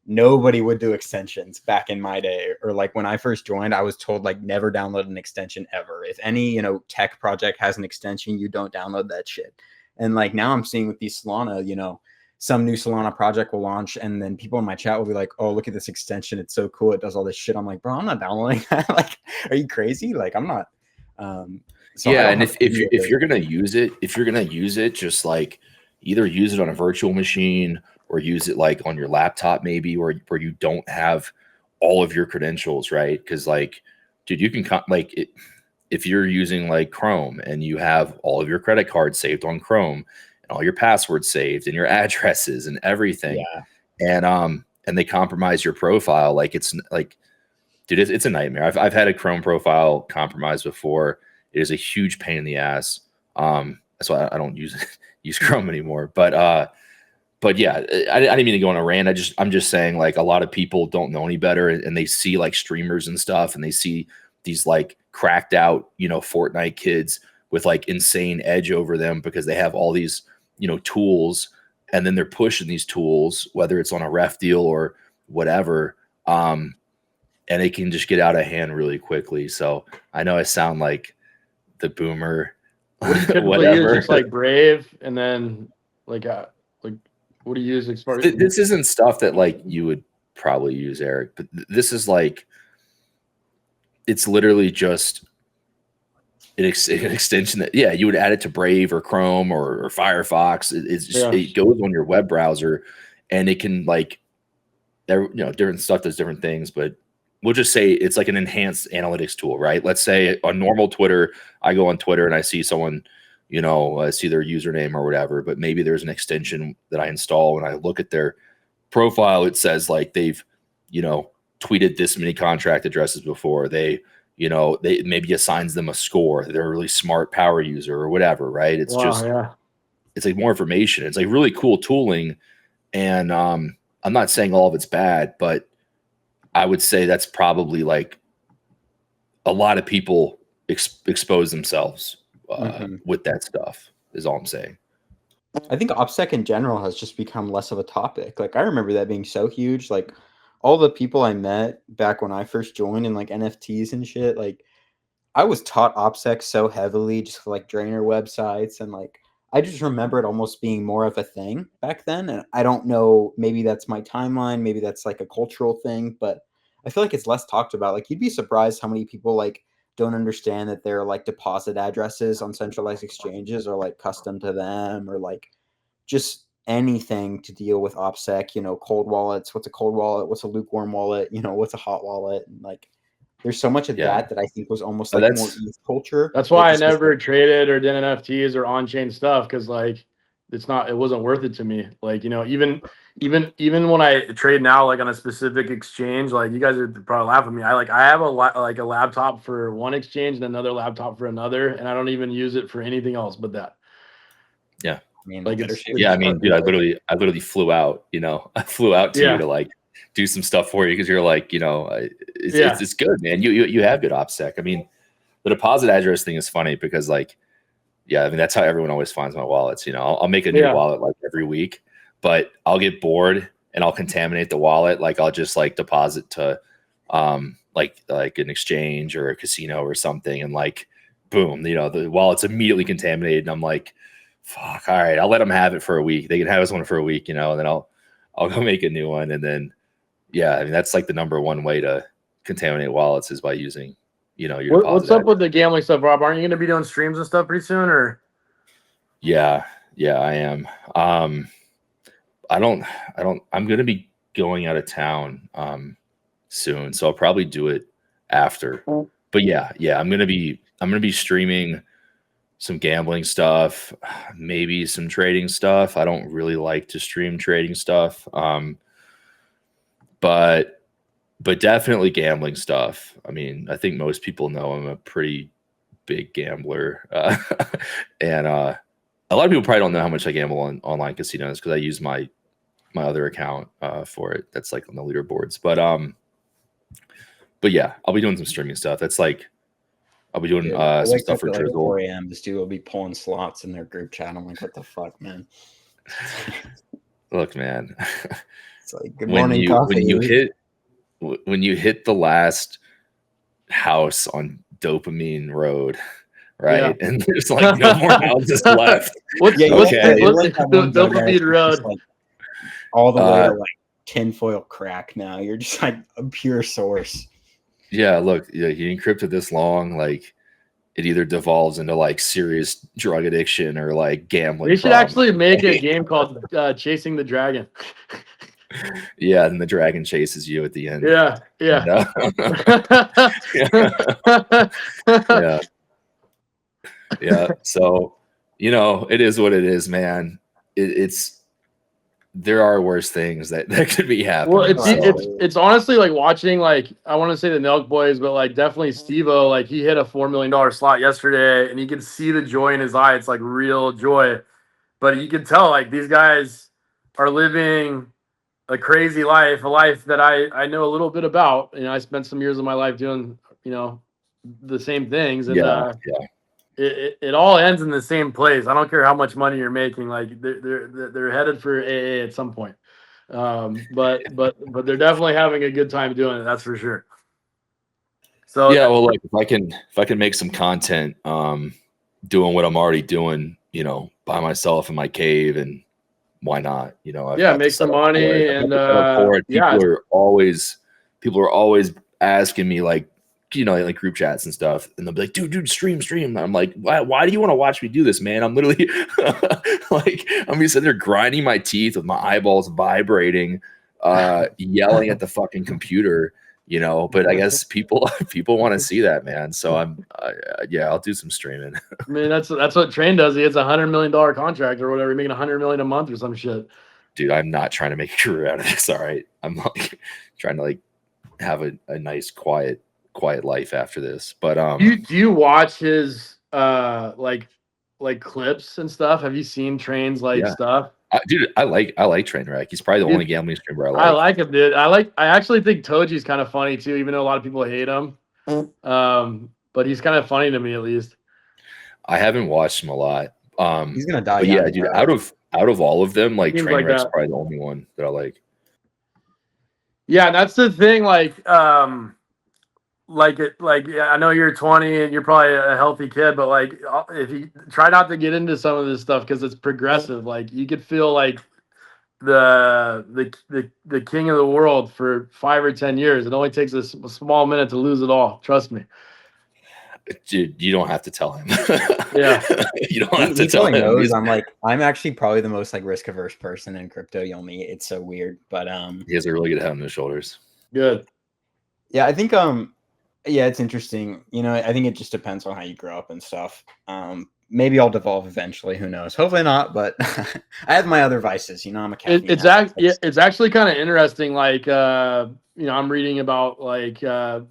nobody would do extensions back in my day, or like when I first joined, I was told like never download an extension ever. If any, you know, tech project has an extension, you don't download that shit. And like now I'm seeing with these Solana, you know, some new Solana project will launch, and then people in my chat will be like, "Oh, look at this extension! It's so cool! It does all this shit." I'm like, "Bro, I'm not downloading that. Like, are you crazy? Like, I'm not." So Yeah, I don't and have if you're gonna use it, just like either use it on a virtual machine or use it like on your laptop, maybe where you don't have all of your credentials, right? Because like, dude, you can like it, if you're using like Chrome and you have all of your credit cards saved on Chrome and all your passwords saved and your addresses and everything, and they compromise your profile, like it's like, dude, it's a nightmare. I've had a Chrome profile compromised before. It is a huge pain in the ass. That's why I don't use Chrome anymore. But yeah, I didn't mean to go on a rant. I'm just saying like a lot of people don't know any better, and they see like streamers and stuff, and they see these like cracked out, you know, Fortnite kids with like insane edge over them because they have all these, you know, tools, and then they're pushing these tools, whether it's on a ref deal or whatever. And it can just get out of hand really quickly. So I know I sound like the boomer, what do you typically whatever. use? Just like Brave, and then like what do you use as far as This isn't stuff that like you would probably use, Eric, but this is like, it's literally just an extension that, yeah, you would add it to Brave or Chrome or Firefox. It goes on your web browser, and it can like, you know, different stuff does different things, but we'll just say it's like an enhanced analytics tool, right? Let's say on normal Twitter, I go on Twitter and I see someone, you know, I see their username or whatever, but maybe there's an extension that I install. When I look at their profile, it says like they've, you know, tweeted this many contract addresses before. They, you know, they maybe assigns them a score. They're a really smart power user or whatever, right? It's it's like more information. It's like really cool tooling. And I'm not saying all of it's bad, but I would say that's probably like a lot of people expose themselves with that stuff, is all I'm saying. I think OPSEC in general has just become less of a topic. Like I remember that being so huge. Like all the people I met back when I first joined in like NFTs and shit, like I was taught OPSEC so heavily, just like drainer websites, and like I just remember it almost being more of a thing back then. And I don't know, maybe that's my timeline, maybe that's like a cultural thing, but I feel like it's less talked about. Like you'd be surprised how many people like don't understand that their like deposit addresses on centralized exchanges are like custom to them, or like just anything to deal with OPSEC, you know, cold wallets. What's a cold wallet? What's a lukewarm wallet? You know, what's a hot wallet? And like there's so much of that I think was almost like more ETH culture. That's why I never traded or did NFTs or on-chain stuff, because like it wasn't worth it to me. Like, you know, even when I trade now, like on a specific exchange, like you guys would probably laugh at me. I have a laptop for one exchange and another laptop for another, and I don't even use it for anything else but that. Yeah. I mean, like I mean, dude, I literally flew out, you know, I flew out to you to like do some stuff for you, because you're like, you know, it's good, man. You have good OPSEC. I mean, the deposit address thing is funny because like, yeah, I mean, that's how everyone always finds my wallets. You know, I'll make a new wallet like every week, but I'll get bored and I'll contaminate the wallet. Like I'll just like deposit to like an exchange or a casino or something, and like boom, you know, the wallet's immediately contaminated. And I'm like, fuck, all right, I'll let them have it for a week. They can have this one for a week, you know, and then I'll go make a new one. And then, yeah, I mean, that's like the #1 way to contaminate wallets is by using, you know, your deposit. What's up with the gambling stuff, Rob? Aren't you going to be doing streams and stuff pretty soon, or? Yeah, I am. I'm going to be going out of town soon, so I'll probably do it after. But yeah, I'm going to be streaming some gambling stuff, maybe some trading stuff. I don't really like to stream trading stuff. But definitely gambling stuff. I mean, I think most people know I'm a pretty big gambler. And a lot of people probably don't know how much I gamble on online casinos because I use my other account for it. That's like on the leaderboards. But yeah, I'll be doing some streaming stuff. That's like I'll be doing some stuff for like Drizzle. 4 a.m. This dude will be pulling slots in their group chat. I'm like, what the fuck, man? Look, man. It's like, good morning, when you hit the last house on Dopamine Road, right? Yeah. And there's like no more houses left. Dopamine Road? Like, all the way to like tinfoil crack now. You're just like a pure source. Yeah, look, you encrypted this long, like it either devolves into like serious drug addiction or like gambling. We should actually make a game called Chasing the Dragon. Yeah, and the dragon chases you at the end. Yeah. Yeah. So, you know, it is what it is, man. There are worse things that could be happening. Well, it's honestly like watching, like, I want to say the Nelk Boys, but like definitely Steve-O, like he hit a $4 million slot yesterday and you can see the joy in his eye. It's like real joy, but you can tell like these guys are living a crazy life, a life that I know a little bit about. You know, I spent some years of my life doing, you know, the same things, and it all ends in the same place. I don't care how much money you're making. Like they're headed for AA at some point. But they're definitely having a good time doing it. That's for sure. So yeah, well, like if I can make some content, doing what I'm already doing, you know, by myself in my cave, and why not? You know, make some money, and people are always asking me, like, you know, like group chats and stuff, and they'll be like, dude, stream. And I'm like, why do you want to watch me do this, man? I'm literally like, I'm just sitting there grinding my teeth with my eyeballs vibrating, yelling at the fucking computer, you know. But I guess people want to see that, man. So I'll do some streaming. I mean, that's what Train does. He has $100 million contract or whatever, making $100 million a month or some shit. Dude, I'm not trying to make a career out of this. All right, I'm like trying to like have a nice quiet life after this. But do you watch his like clips and stuff? Have you seen Train's stuff? Dude, I like Trainwreck. He's probably the only gambling streamer I like. I like him, dude. I actually think Toji's kind of funny too, even though a lot of people hate him. But he's kind of funny to me, at least. I haven't watched him a lot. He's gonna die. But yeah, dude. Out of all of them, like Trainwreck's probably the only one that I like. Yeah, that's the thing. I know you're 20 and you're probably a healthy kid, but like if you try not to get into some of this stuff because it's progressive, like you could feel like the king of the world for 5 or 10 years. It only takes a small minute to lose it all. Trust me. Dude, you don't have to tell him. Yeah, you don't have to tell him. Knows, I'm actually probably the most like risk averse person in crypto you'll meet. It's so weird, but he has a really good head on his shoulders. Good. Yeah, I think yeah, it's interesting. You know, I think it just depends on how you grow up and stuff. Maybe I'll devolve eventually. Who knows? Hopefully not. But I have my other vices. You know, I'm a caffeine. It's actually kind of interesting. Like, you know, I'm reading about like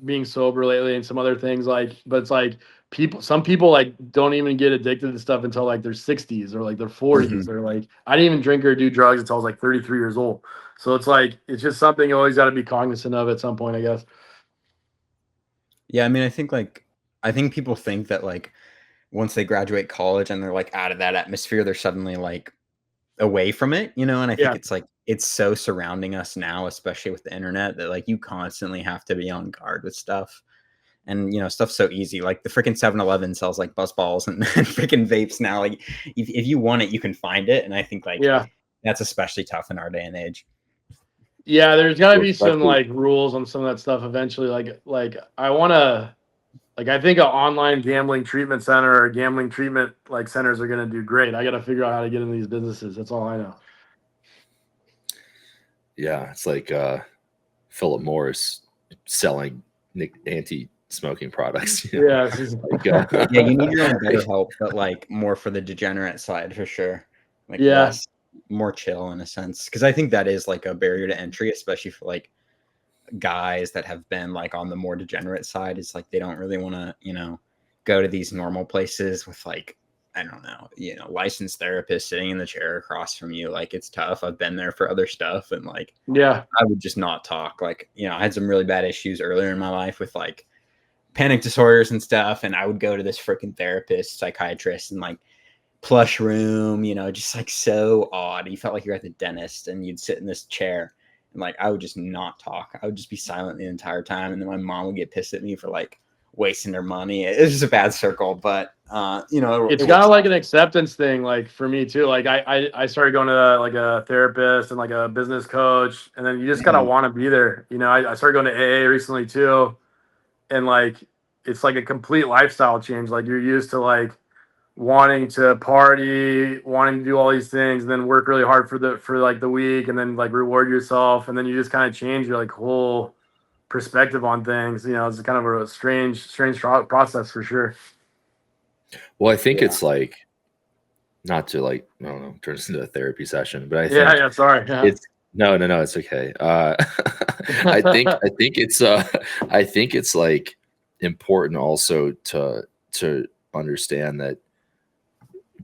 being sober lately and some other things. Like, but it's like some people like don't even get addicted to stuff until like their 60s or like their 40s. Or like I didn't even drink or do drugs until I was like 33 years old. So it's like it's just something you always got to be cognizant of at some point, I guess. Yeah, I mean, I think people think that like once they graduate college and they're like out of that atmosphere, they're suddenly like away from it, you know? And I think it's like it's so surrounding us now, especially with the internet, that like you constantly have to be on guard with stuff. And stuff's so easy. Like the freaking 7-Eleven sells like buzz balls and freaking vapes now. Like if you want it, you can find it. And I think like that's especially tough in our day and age. Yeah, there's got to Well, be some especially- like rules on some of that stuff eventually. Like I want to, like I think an online gambling treatment center or gambling treatment like centers are going to do great. I got to figure out how to get into these businesses. That's all I know. Yeah, it's like Philip Morris selling anti-smoking products. You know? Yeah, this is- Like, Yeah, you need your own better help, but like more for the degenerate side for sure. Like Yeah. less, more chill in a sense. Because I think that is like a barrier to entry, especially for like guys that have been like on the more degenerate side. It's like they don't really want to, go to these normal places with like, I don't know, licensed therapists sitting in the chair across from you. Like it's tough. I've been there for other stuff, and like yeah, I would just not talk. Like, I had some really bad issues earlier in my life with like panic disorders and stuff. And I would go to this freaking therapist, psychiatrist, and like plush room, just like so odd. You felt like you're at the dentist and you'd sit in this chair and like I would just not talk. I would just be silent the entire time. And then my mom would get pissed at me for like wasting their money. It was just a bad circle, but it's kind of like an acceptance thing. Like for me too, like I started going to like a therapist and like a business coach, and then you just gotta want to be there. I started going to AA recently too, and like it's like a complete lifestyle change. Like you're used to like wanting to party, wanting to do all these things, and then work really hard for like the week, and then like reward yourself, and then you just kind of change your like whole perspective on things. It's kind of a strange process for sure. well, I think it's like, not to like, I don't know, turn this into a therapy session, but I think Yeah, sorry. Yeah. it's no, it's okay. I think it's like important also to understand that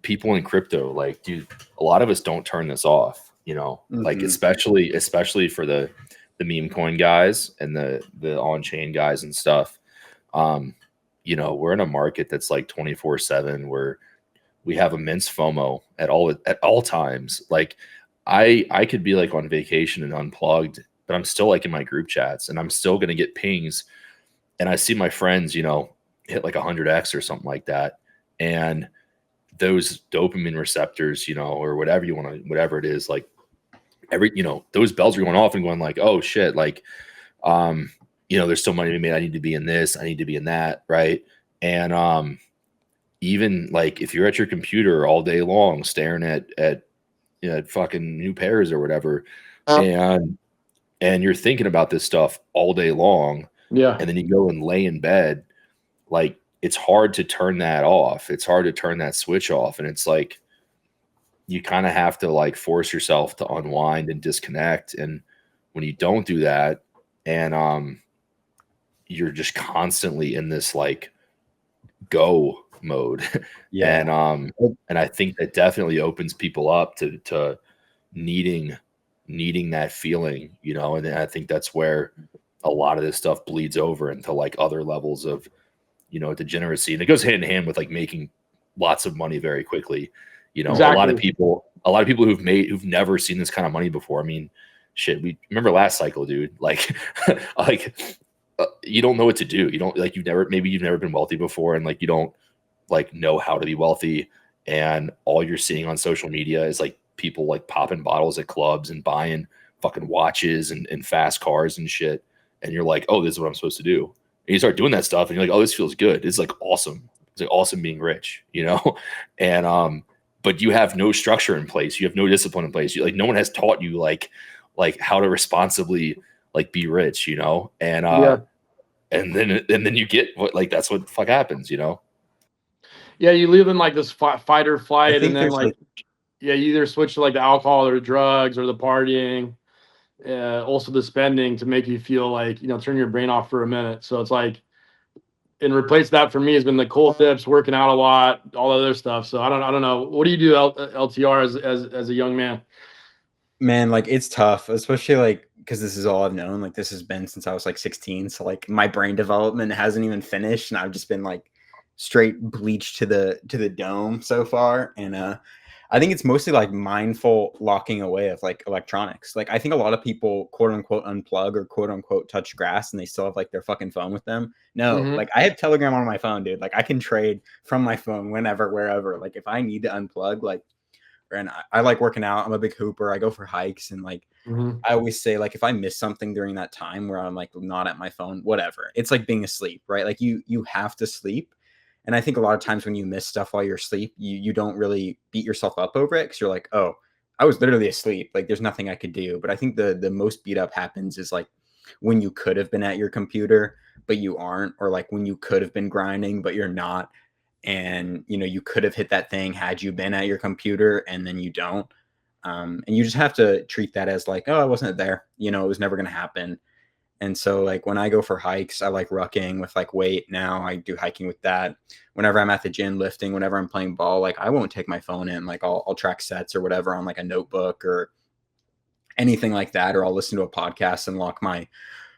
people in crypto, like, dude, a lot of us don't turn this off, like especially for the meme coin guys and the on-chain guys and stuff. We're in a market that's like 24/7 where we have immense FOMO at all times. Like I could be like on vacation and unplugged, but I'm still like in my group chats and I'm still going to get pings. And I see my friends, hit like 100x or something like that. And those dopamine receptors, or whatever whatever it is, like those bells are going off and going like, oh shit, like, there's still money to be made. I need to be in this. I need to be in that. Right. And, even like if you're at your computer all day long, staring at fucking new pairs or whatever, and you're thinking about this stuff all day long, Yeah. and then you go and lay in bed, like it's hard to turn that off. It's hard to turn that switch off. And it's like, you kind of have to like force yourself to unwind and disconnect. And when you don't do that, and you're just constantly in this like go mode. And I think that definitely opens people up to needing that feeling, and I think that's where a lot of this stuff bleeds over into like other levels of, degeneracy. And it goes hand in hand with like making lots of money very quickly. Exactly. A lot of people who've never seen this kind of money before. I mean, shit, we remember last cycle, dude, like, you don't know what to do. You don't like, you've never been wealthy before. And like, you don't like know how to be wealthy. And all you're seeing on social media is like people like popping bottles at clubs and buying fucking watches and fast cars and shit. And you're like, oh, this is what I'm supposed to do. And you start doing that stuff and you're like, oh, this feels good. It's like awesome. It's like awesome being rich, and, but you have no structure in place. You have no discipline in place. Like no one has taught you like how to responsibly like be rich, and, and then you get what, like, that's what the fuck happens, Yeah, you live in like this fight or flight, and then like you either switch to like the alcohol or the drugs or the partying, also the spending to make you feel like, turn your brain off for a minute. So it's like, and replace that for me has been the cold dips, working out a lot, all other stuff. So I don't know. What do you do LTR as a young man? Man, like it's tough, especially like because this is all I've known. Like this has been since I was like 16. So like my brain development hasn't even finished, and I've just been like straight bleached to the dome so far. And I think it's mostly like mindful locking away of like electronics. Like I think a lot of people quote unquote unplug or quote unquote touch grass and they still have like their fucking phone with them. No, Mhm. like I have Telegram on my phone, dude. Like I can trade from my phone whenever, wherever. Like if I need to unplug, like, and I like working out. I'm a big hooper. I go for hikes and like Mhm. I always say like if I miss something during that time where I'm like not at my phone, whatever. It's like being asleep, right? Like you have to sleep. And I think a lot of times when you miss stuff while you're asleep, you don't really beat yourself up over it because you're like, oh, I was literally asleep. Like there's nothing I could do. But I think the most beat up happens is like when you could have been at your computer, but you aren't, or like when you could have been grinding, but you're not. And you know, you could have hit that thing had you been at your computer and then you don't. And you just have to treat that as like, oh, I wasn't there. You know, it was never going to happen. And so, like, when I go for hikes, I like rucking with like weight now. I do hiking with that. Whenever I'm at the gym lifting, whenever I'm playing ball, like, I won't take my phone in. Like, I'll track sets or whatever on like a notebook or anything like that. Or I'll listen to a podcast and lock my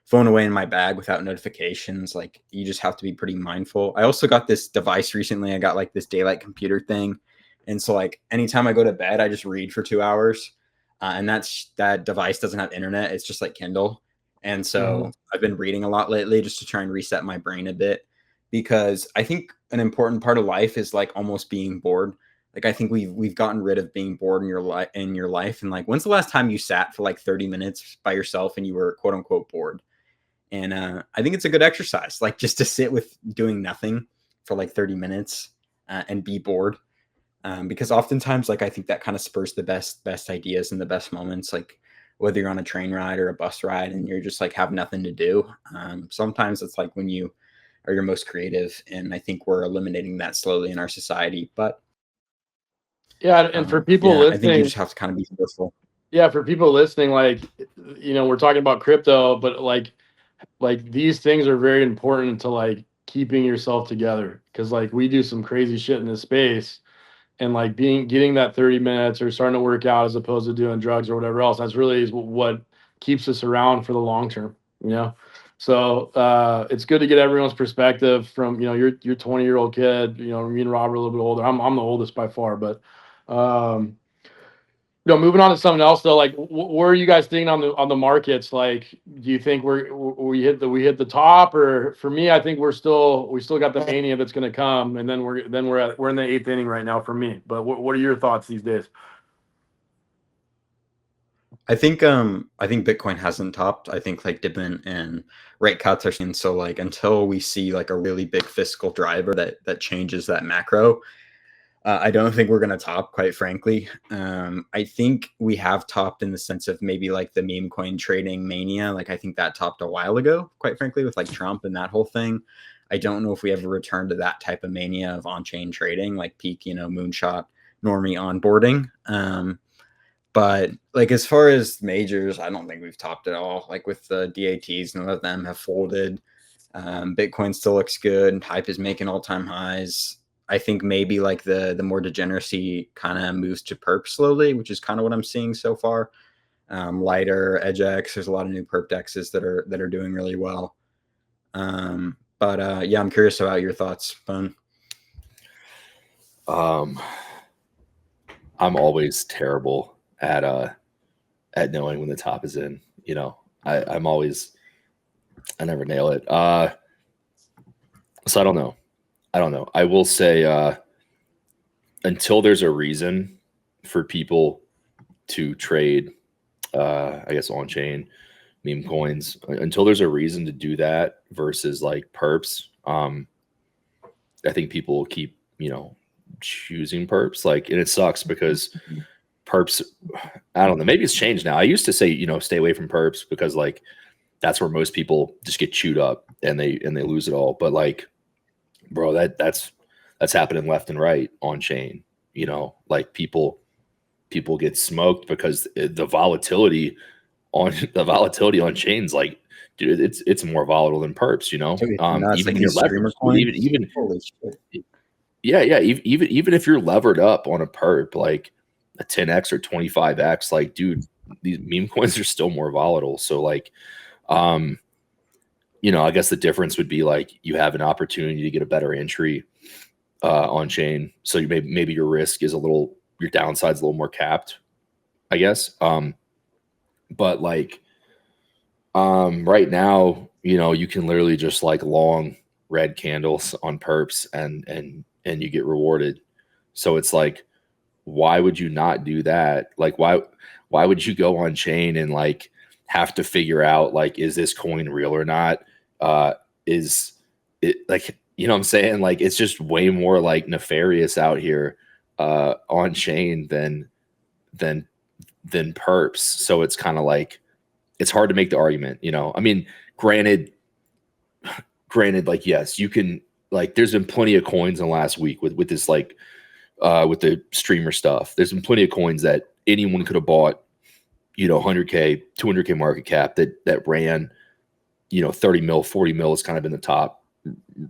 phone away in my bag without notifications. Like, you just have to be pretty mindful. I also got this device recently. I got like this daylight computer thing. And so, like, anytime I go to bed, I just read for 2 hours. And that device doesn't have internet. It's just like Kindle. And so Mhm. I've been reading a lot lately just to try and reset my brain a bit because I think an important part of life is like almost being bored. Like I think we've gotten rid of being bored in your life. And like when's the last time you sat for like 30 minutes by yourself and you were quote unquote bored? And I think it's a good exercise, like just to sit with doing nothing for like 30 minutes and be bored. Because oftentimes, like I think that kind of spurs the best ideas and the best moments. Like whether you're on a train ride or a bus ride and you're just like have nothing to do. Sometimes it's like when you are your most creative, and I think we're eliminating that slowly in our society. But Yeah, and for people yeah, I think you listening, just have to kind of be careful. yeah, for people listening, like, we're talking about crypto, but like these things are very important to like keeping yourself together because like we do some crazy shit in this space and like getting that 30 minutes or starting to work out as opposed to doing drugs or whatever else, that's really is what keeps us around for the long term, you know. So it's good to get everyone's perspective from, your 20-year-old kid. Me and Rob are a little bit older. I'm the oldest by far, but um moving on to something else though, like where are you guys thinking on the markets? Like, do you think we hit the top, or for me, I think we still got the mania that's going to come, and then we're in the eighth inning right now for me. But what are your thoughts these days? I think Bitcoin hasn't topped. I think like dividend and rate cuts are seen. So like until we see like a really big fiscal driver that changes that macro, I don't think we're going to top, quite frankly. I think we have topped in the sense of maybe like the meme coin trading mania. Like I think that topped a while ago, quite frankly, with like Trump and that whole thing. I don't know if we ever return to that type of mania of on-chain trading, like peak, moonshot normie onboarding. But like as far as majors, I don't think we've topped it all. Like with the DATs, none of them have folded. Bitcoin still looks good. Hype is making all-time highs. I think maybe like the more degeneracy kind of moves to perp slowly, which is kind of what I'm seeing so far. Lighter, EdgeX, there's a lot of new perp dexes that are doing really well. But yeah, I'm curious about your thoughts, Bone. I'm always terrible at knowing when the top is in. I never nail it. So I don't know. I will say until there's a reason for people to trade, I guess on chain meme coins, until there's a reason to do that versus like perps, I think people will keep choosing perps. Like, and it sucks because perps, I don't know, maybe it's changed now. I used to say stay away from perps because like that's where most people just get chewed up and they lose it all. But like, bro, that's happening left and right on chain. Like people get smoked because the volatility on chains, like, dude, it's more volatile than perps. Nuts, Even like if you're these levered, streamer coins. even Holy shit. yeah, even if you're levered up on a perp, like a 10x or 25x, like, dude, these meme coins are still more volatile. So like, I guess the difference would be like you have an opportunity to get a better entry on chain, so maybe your risk is a little your downside's a little more capped, I guess. But like right now, you know, you can literally just like long red candles on perps and you get rewarded. So it's like, why would you not do that? Like why would you go on chain and like have to figure out like, is this coin real or not? Is it like, you know what I'm saying? Like it's just way more like nefarious out here on chain than perps. So it's kind of like, it's hard to make the argument, you know. I mean, granted, like yes, you can, like there's been plenty of coins in the last week with this like with the streamer stuff. There's been plenty of coins that anyone could have bought, you know, 100K, 200K market cap that ran, you know, 30 mil, 40 mil has kind of been the top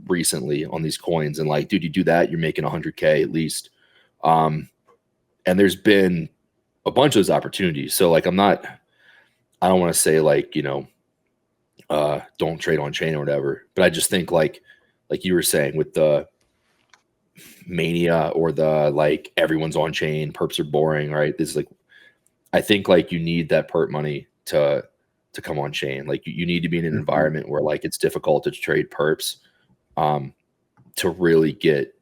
recently on these coins. And like, dude, you do that, you're making 100K at least. And there's been a bunch of those opportunities. So like, I don't want to say like, you know, don't trade on chain or whatever, but I just think like you were saying with the mania or the like everyone's on chain, perps are boring, right? This is like, I think like you need that perp money to come on chain. Like you need to be in an environment where like it's difficult to trade perps to really get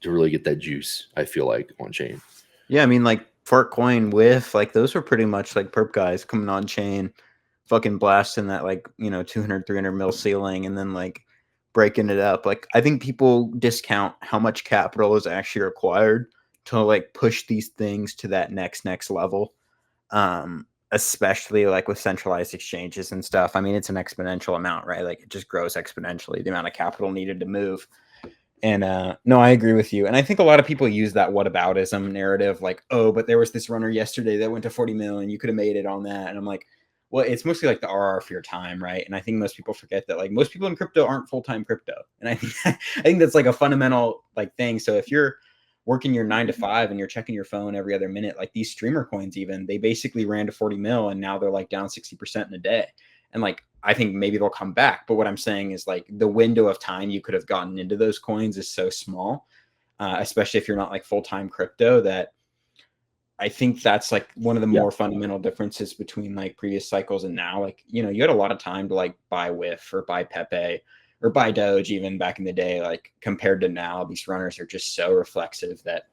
that juice, I feel like, on chain. Yeah, I mean, like Fart Coin, Whiff, like those were pretty much like perp guys coming on chain, fucking blasting that like, you know, 200, 300 mil ceiling and then like breaking it up. Like I think people discount how much capital is actually required to like push these things to that next level. Especially like with centralized exchanges and stuff. I mean, it's an exponential amount, right? Like it just grows exponentially, the amount of capital needed to move. And no, I agree with you. And I think a lot of people use that whataboutism narrative, like, oh, but there was this runner yesterday that went to 40 mil and you could have made it on that. And I'm like, well, it's mostly like the RR for your time, right? And I think most people forget that like most people in crypto aren't full-time crypto. And I think that's like a fundamental like thing. So if you're working your 9 to 5 and you're checking your phone every other minute, like these streamer coins, even they basically ran to 40 mil and now they're like down 60% in a day. And like, I think maybe they'll come back. But what I'm saying is like the window of time you could have gotten into those coins is so small, especially if you're not like full-time crypto, that I think that's like one of the more fundamental differences between like previous cycles and now. Like, you know, you had a lot of time to like buy Whiff or buy Pepe or buy Doge even back in the day. Like compared to now, these runners are just so reflexive that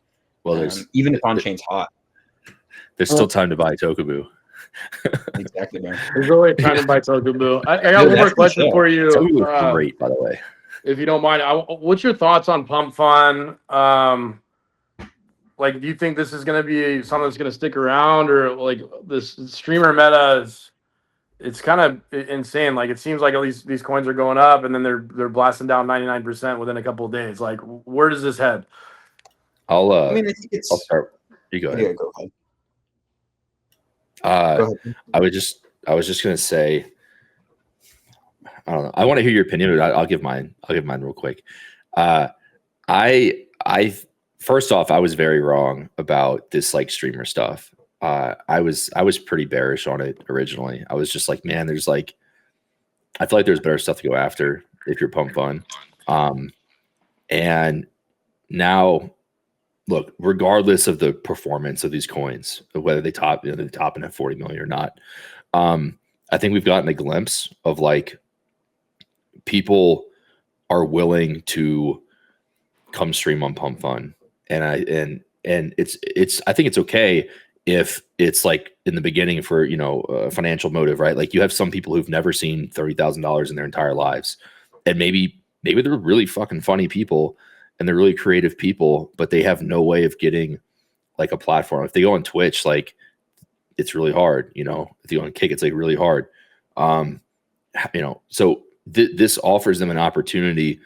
even if on-chain's hot. There's still time to buy Tokabu. Exactly, man. There's always time to buy Tokabu. I got one more question for you. Tokabu great, by the way. If you don't mind, what's your thoughts on Pump.fun? Like, do you think this is going to be something that's going to stick around, or like this streamer meta it's kind of insane. Like, it seems like all these coins are going up and then they're blasting down 99% within a couple of days. Like, where does this head? I mean, I think I'll start. You go ahead. Yeah, go ahead. Go ahead. I was just gonna say, I don't know. I want to hear your opinion, but I'll give mine. I'll give mine real quick. I first off, I was very wrong about this like streamer stuff. I was pretty bearish on it originally. I was just like, man, there's like, I feel like there's better stuff to go after if you're Pump.fun. And now, look, regardless of the performance of these coins, whether they top in at 40 million or not, I think we've gotten a glimpse of like people are willing to come stream on Pump.fun, and I think it's okay if it's like in the beginning for, you know, a financial motive, right? Like you have some people who've never seen $30,000 in their entire lives, and maybe they're really fucking funny people and they're really creative people, but they have no way of getting like a platform. If they go on Twitch, like it's really hard, you know. If you go on Kick, it's like really hard. You know, so this offers them an opportunity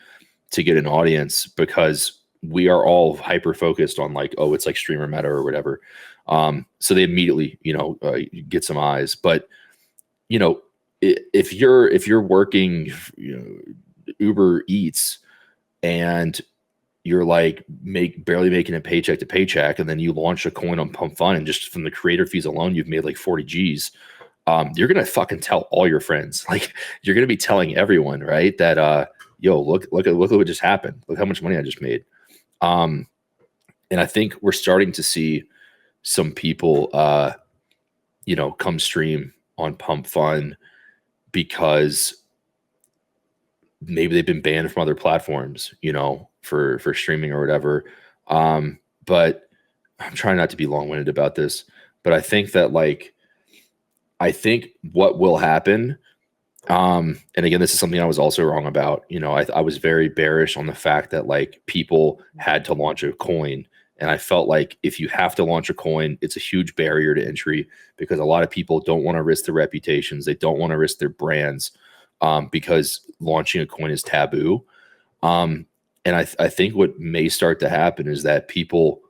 to get an audience because we are all hyper focused on like, oh, it's like streamer meta or whatever. So they immediately, you know, get some eyes. But, you know, if you're working, you know, Uber Eats and you're like barely making a paycheck to paycheck, and then you launch a coin on Pump.fun, and just from the creator fees alone, you've made like 40 G's. You're gonna fucking tell all your friends. Like you're gonna be telling everyone, right? That yo, look at what just happened. Look how much money I just made. And And I think we're starting to see some people, you know, come stream on Pump.fun because maybe they've been banned from other platforms, you know, for streaming or whatever. But I'm trying not to be long-winded about this, but I think that like, I think what will happen, and again, this is something I was also wrong about. You know, I was very bearish on the fact that like people had to launch a coin. And I felt like if you have to launch a coin, it's a huge barrier to entry because a lot of people don't want to risk their reputations. They don't want to risk their brands because launching a coin is taboo. And I think what may start to happen is that people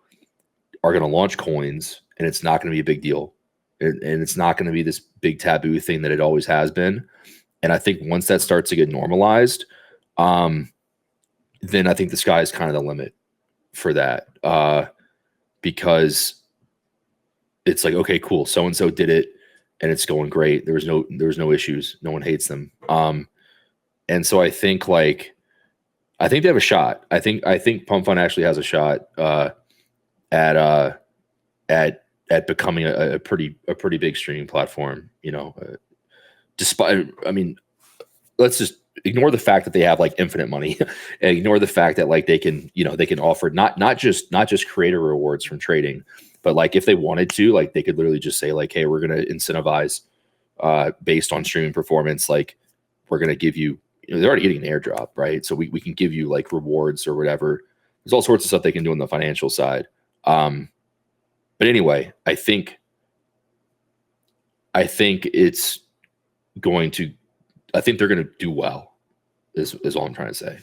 are going to launch coins and it's not going to be a big deal. And it's not going to be this big taboo thing that it always has been. And I think once that starts to get normalized, then I think the sky is kind of the limit for that. Because it's like, okay, cool. So-and-so did it and it's going great. There was no issues. No one hates them. And so I think like, I think they have a shot. I think Pump.fun actually has a shot at becoming a pretty big streaming platform. You know, despite, I mean, let's just ignore the fact that they have like infinite money and ignore the fact that like they can, you know, they can offer not just creator rewards from trading, but like if they wanted to, like they could literally just say like, hey, we're going to incentivize based on streaming performance. Like we're going to give you, you know, they're already getting an airdrop, right? So we can give you like rewards or whatever. There's all sorts of stuff they can do on the financial side. But anyway, I think it's going to, I think they're going to do well is all I'm trying to say.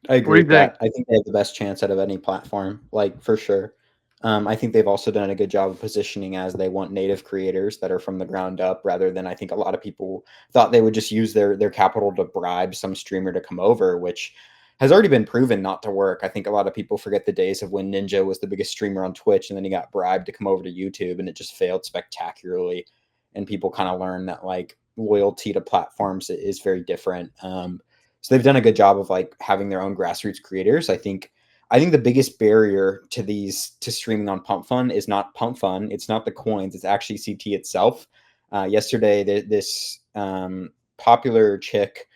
I agree with that. I think they have the best chance out of any platform, like for sure. I think they've also done a good job of positioning as they want native creators that are from the ground up rather than I think a lot of people thought they would just use their capital to bribe some streamer to come over, which has already been proven not to work. I think a lot of people forget the days of when Ninja was the biggest streamer on Twitch and then he got bribed to come over to YouTube and it just failed spectacularly. And people kind of learn that like loyalty to platforms is very different. So they've done a good job of like having their own grassroots creators. I think the biggest barrier to streaming on Pump.fun is not Pump.fun. It's not the coins. It's actually CT itself. Yesterday, this popular chick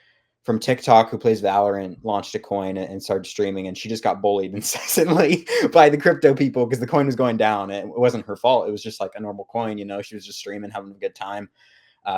from TikTok who plays Valorant launched a coin and started streaming, and she just got bullied incessantly by the crypto people because the coin was going down. It wasn't her fault. It was just like a normal coin, you know. She was just streaming, having a good time.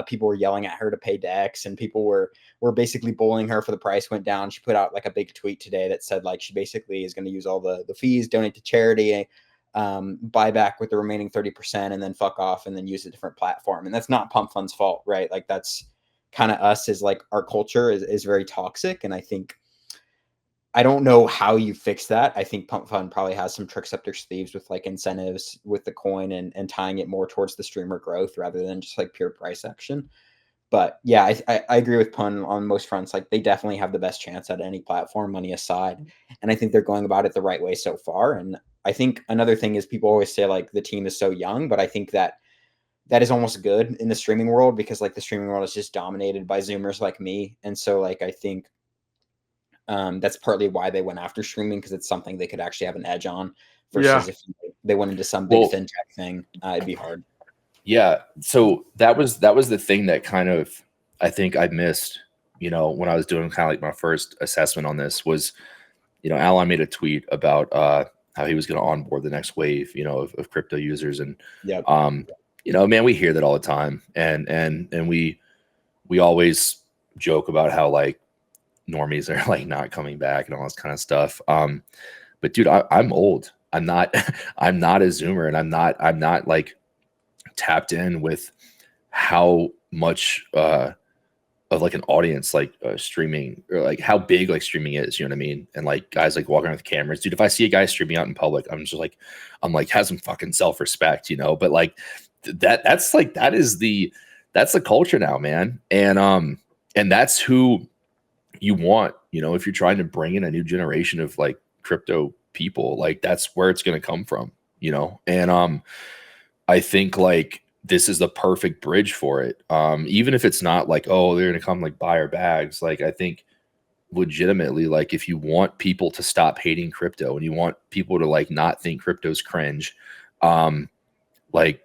People were yelling at her to pay DEX, and people were basically bullying her for the price went down. She put out like a big tweet today that said like she basically is going to use all the fees, donate to charity, buy back with the remaining 30%, and then fuck off and then use a different platform. And that's not Pump.fun's fault, right? Like that's kind of us, is like our culture is very toxic. And I don't know how you fix that. I think Pump.fun probably has some tricks up their sleeves with like incentives with the coin and tying it more towards the streamer growth rather than just like pure price action. But yeah, I agree with Pun on most fronts. Like they definitely have the best chance at any platform, money aside. And I think they're going about it the right way so far. And I think another thing is people always say like the team is so young, but I think that is almost good in the streaming world because like the streaming world is just dominated by Zoomers like me. And so like I think that's partly why they went after streaming, because it's something they could actually have an edge on versus if they went into some big fintech thing, it'd be hard. Yeah. So that was the thing that kind of, I think I missed, you know, when I was doing kind of like my first assessment on this was, you know, Alan made a tweet about how he was going to onboard the next wave, you know, of crypto users. And, you know, man, we hear that all the time. And we always joke about how like normies are like not coming back and all this kind of stuff. But dude, I'm old. I'm not a Zoomer, and I'm not like tapped in with how much of like an audience like streaming, or like how big like streaming is, you know what I mean? And like guys like walking around with cameras, dude, if I see a guy streaming out in public, I'm like have some fucking self-respect, you know? But like that's the culture now, man. And that's who you want, you know, if you're trying to bring in a new generation of like crypto people, like that's where it's going to come from, you know? And I think like this is the perfect bridge for it. Even if it's not like, oh, they're going to come like buy our bags. Like I think legitimately, like, if you want people to stop hating crypto and you want people to like not think crypto's cringe, like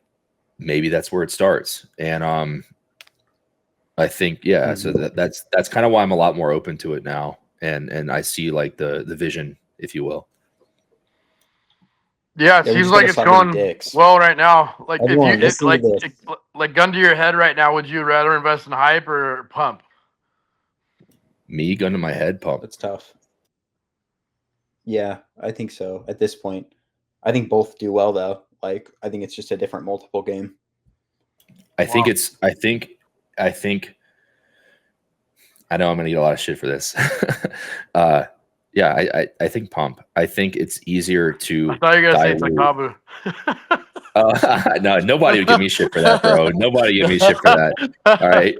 maybe that's where it starts. And I think, yeah, so that's kind of why I'm a lot more open to it now. And I see like the vision, if you will. Yeah, it Yeah, we seems just like gotta it's stop being going dicks. well right now. Like if Everyone, you listen to this. like gun to your head right now, would you rather invest in hype or pump? Me, gun to my head, pump. That's tough. Yeah, I think so. At this point, I think both do well though. Like, I think it's just a different multiple game. I think I know I'm gonna get a lot of shit for this. Yeah, I think pump. I think it's easier to I thought you were gonna say it's like dilute. Tabu. No, nobody would give me shit for that, bro. Nobody give me shit for that. All right.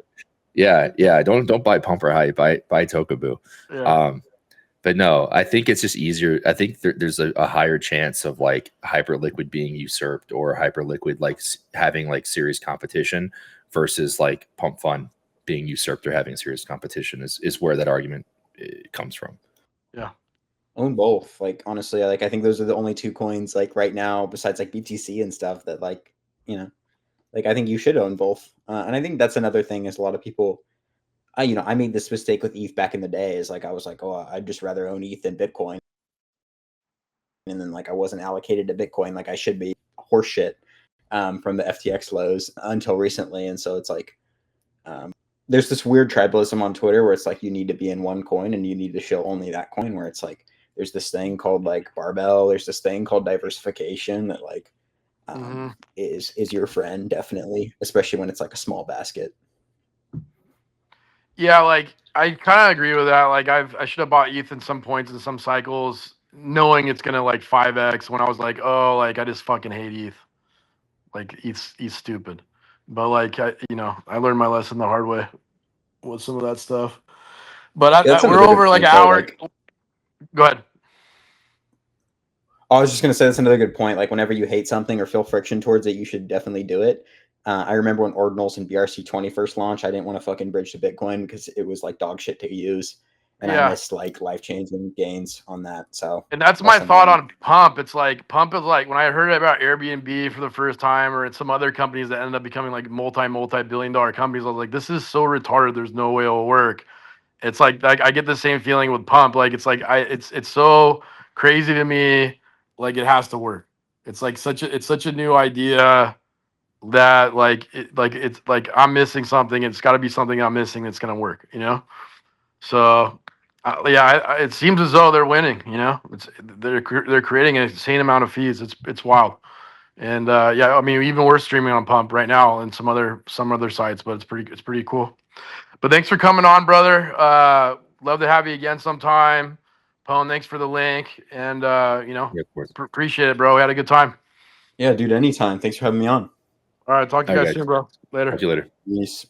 Yeah. Don't buy pump or hype. Buy Tokaboo. Yeah. But no, I think it's just easier. I think there's a higher chance of like Hyperliquid being usurped or Hyperliquid like having like serious competition versus like Pump.fun being usurped or having serious competition is where that argument comes from. Yeah. Own both. Like, honestly, like, I think those are the only two coins like right now, besides like BTC and stuff, that like, you know, like, I think you should own both. And I think that's another thing is a lot of people. I made this mistake with ETH back in the day. Is like I was like, oh, I'd just rather own ETH than Bitcoin, and then like I wasn't allocated to Bitcoin like I should be. Horseshit from the FTX lows until recently, and so it's like there's this weird tribalism on Twitter where it's like you need to be in one coin and you need to show only that coin. Where it's like there's this thing called like barbell. There's this thing called diversification that like is your friend definitely, especially when it's like a small basket. Yeah, like I kind of agree with that. Like I should have bought ETH in some points in some cycles, knowing it's gonna like 5x. When I was like, oh, like I just fucking hate ETH. Like ETH's stupid. But like I learned my lesson the hard way with some of that stuff. But Yeah, that's we're another good over like point, an though, hour. like- Go ahead. I was just going to say that's another good point. Like, whenever you hate something or feel friction towards it, you should definitely do it. I remember when Ordinals and BRC20 first launched, I didn't want to fucking bridge to Bitcoin because it was like dog shit to use. And I missed like life-changing gains on that. So, and that's my thought on Pump. It's like Pump is like when I heard about Airbnb for the first time, or some other companies that ended up becoming like multi-billion-dollar companies. I was like, this is so retarded. There's no way it'll work. It's like I get the same feeling with Pump. Like it's like it's so crazy to me. Like it has to work. It's like such a new idea that it's like I'm missing something. It's got to be something I'm missing that's gonna work. So. It seems as though they're winning. They're creating an insane amount of fees. It's wild, and I mean even we're streaming on Pump right now and some other sites, but it's pretty cool. But thanks for coming on, brother. Love to have you again sometime. Pone, thanks for the link, and appreciate it, bro. We had a good time. Yeah, dude. Anytime. Thanks for having me on. All right, talk to you guys soon, bro. Later. Talk to you later. Peace.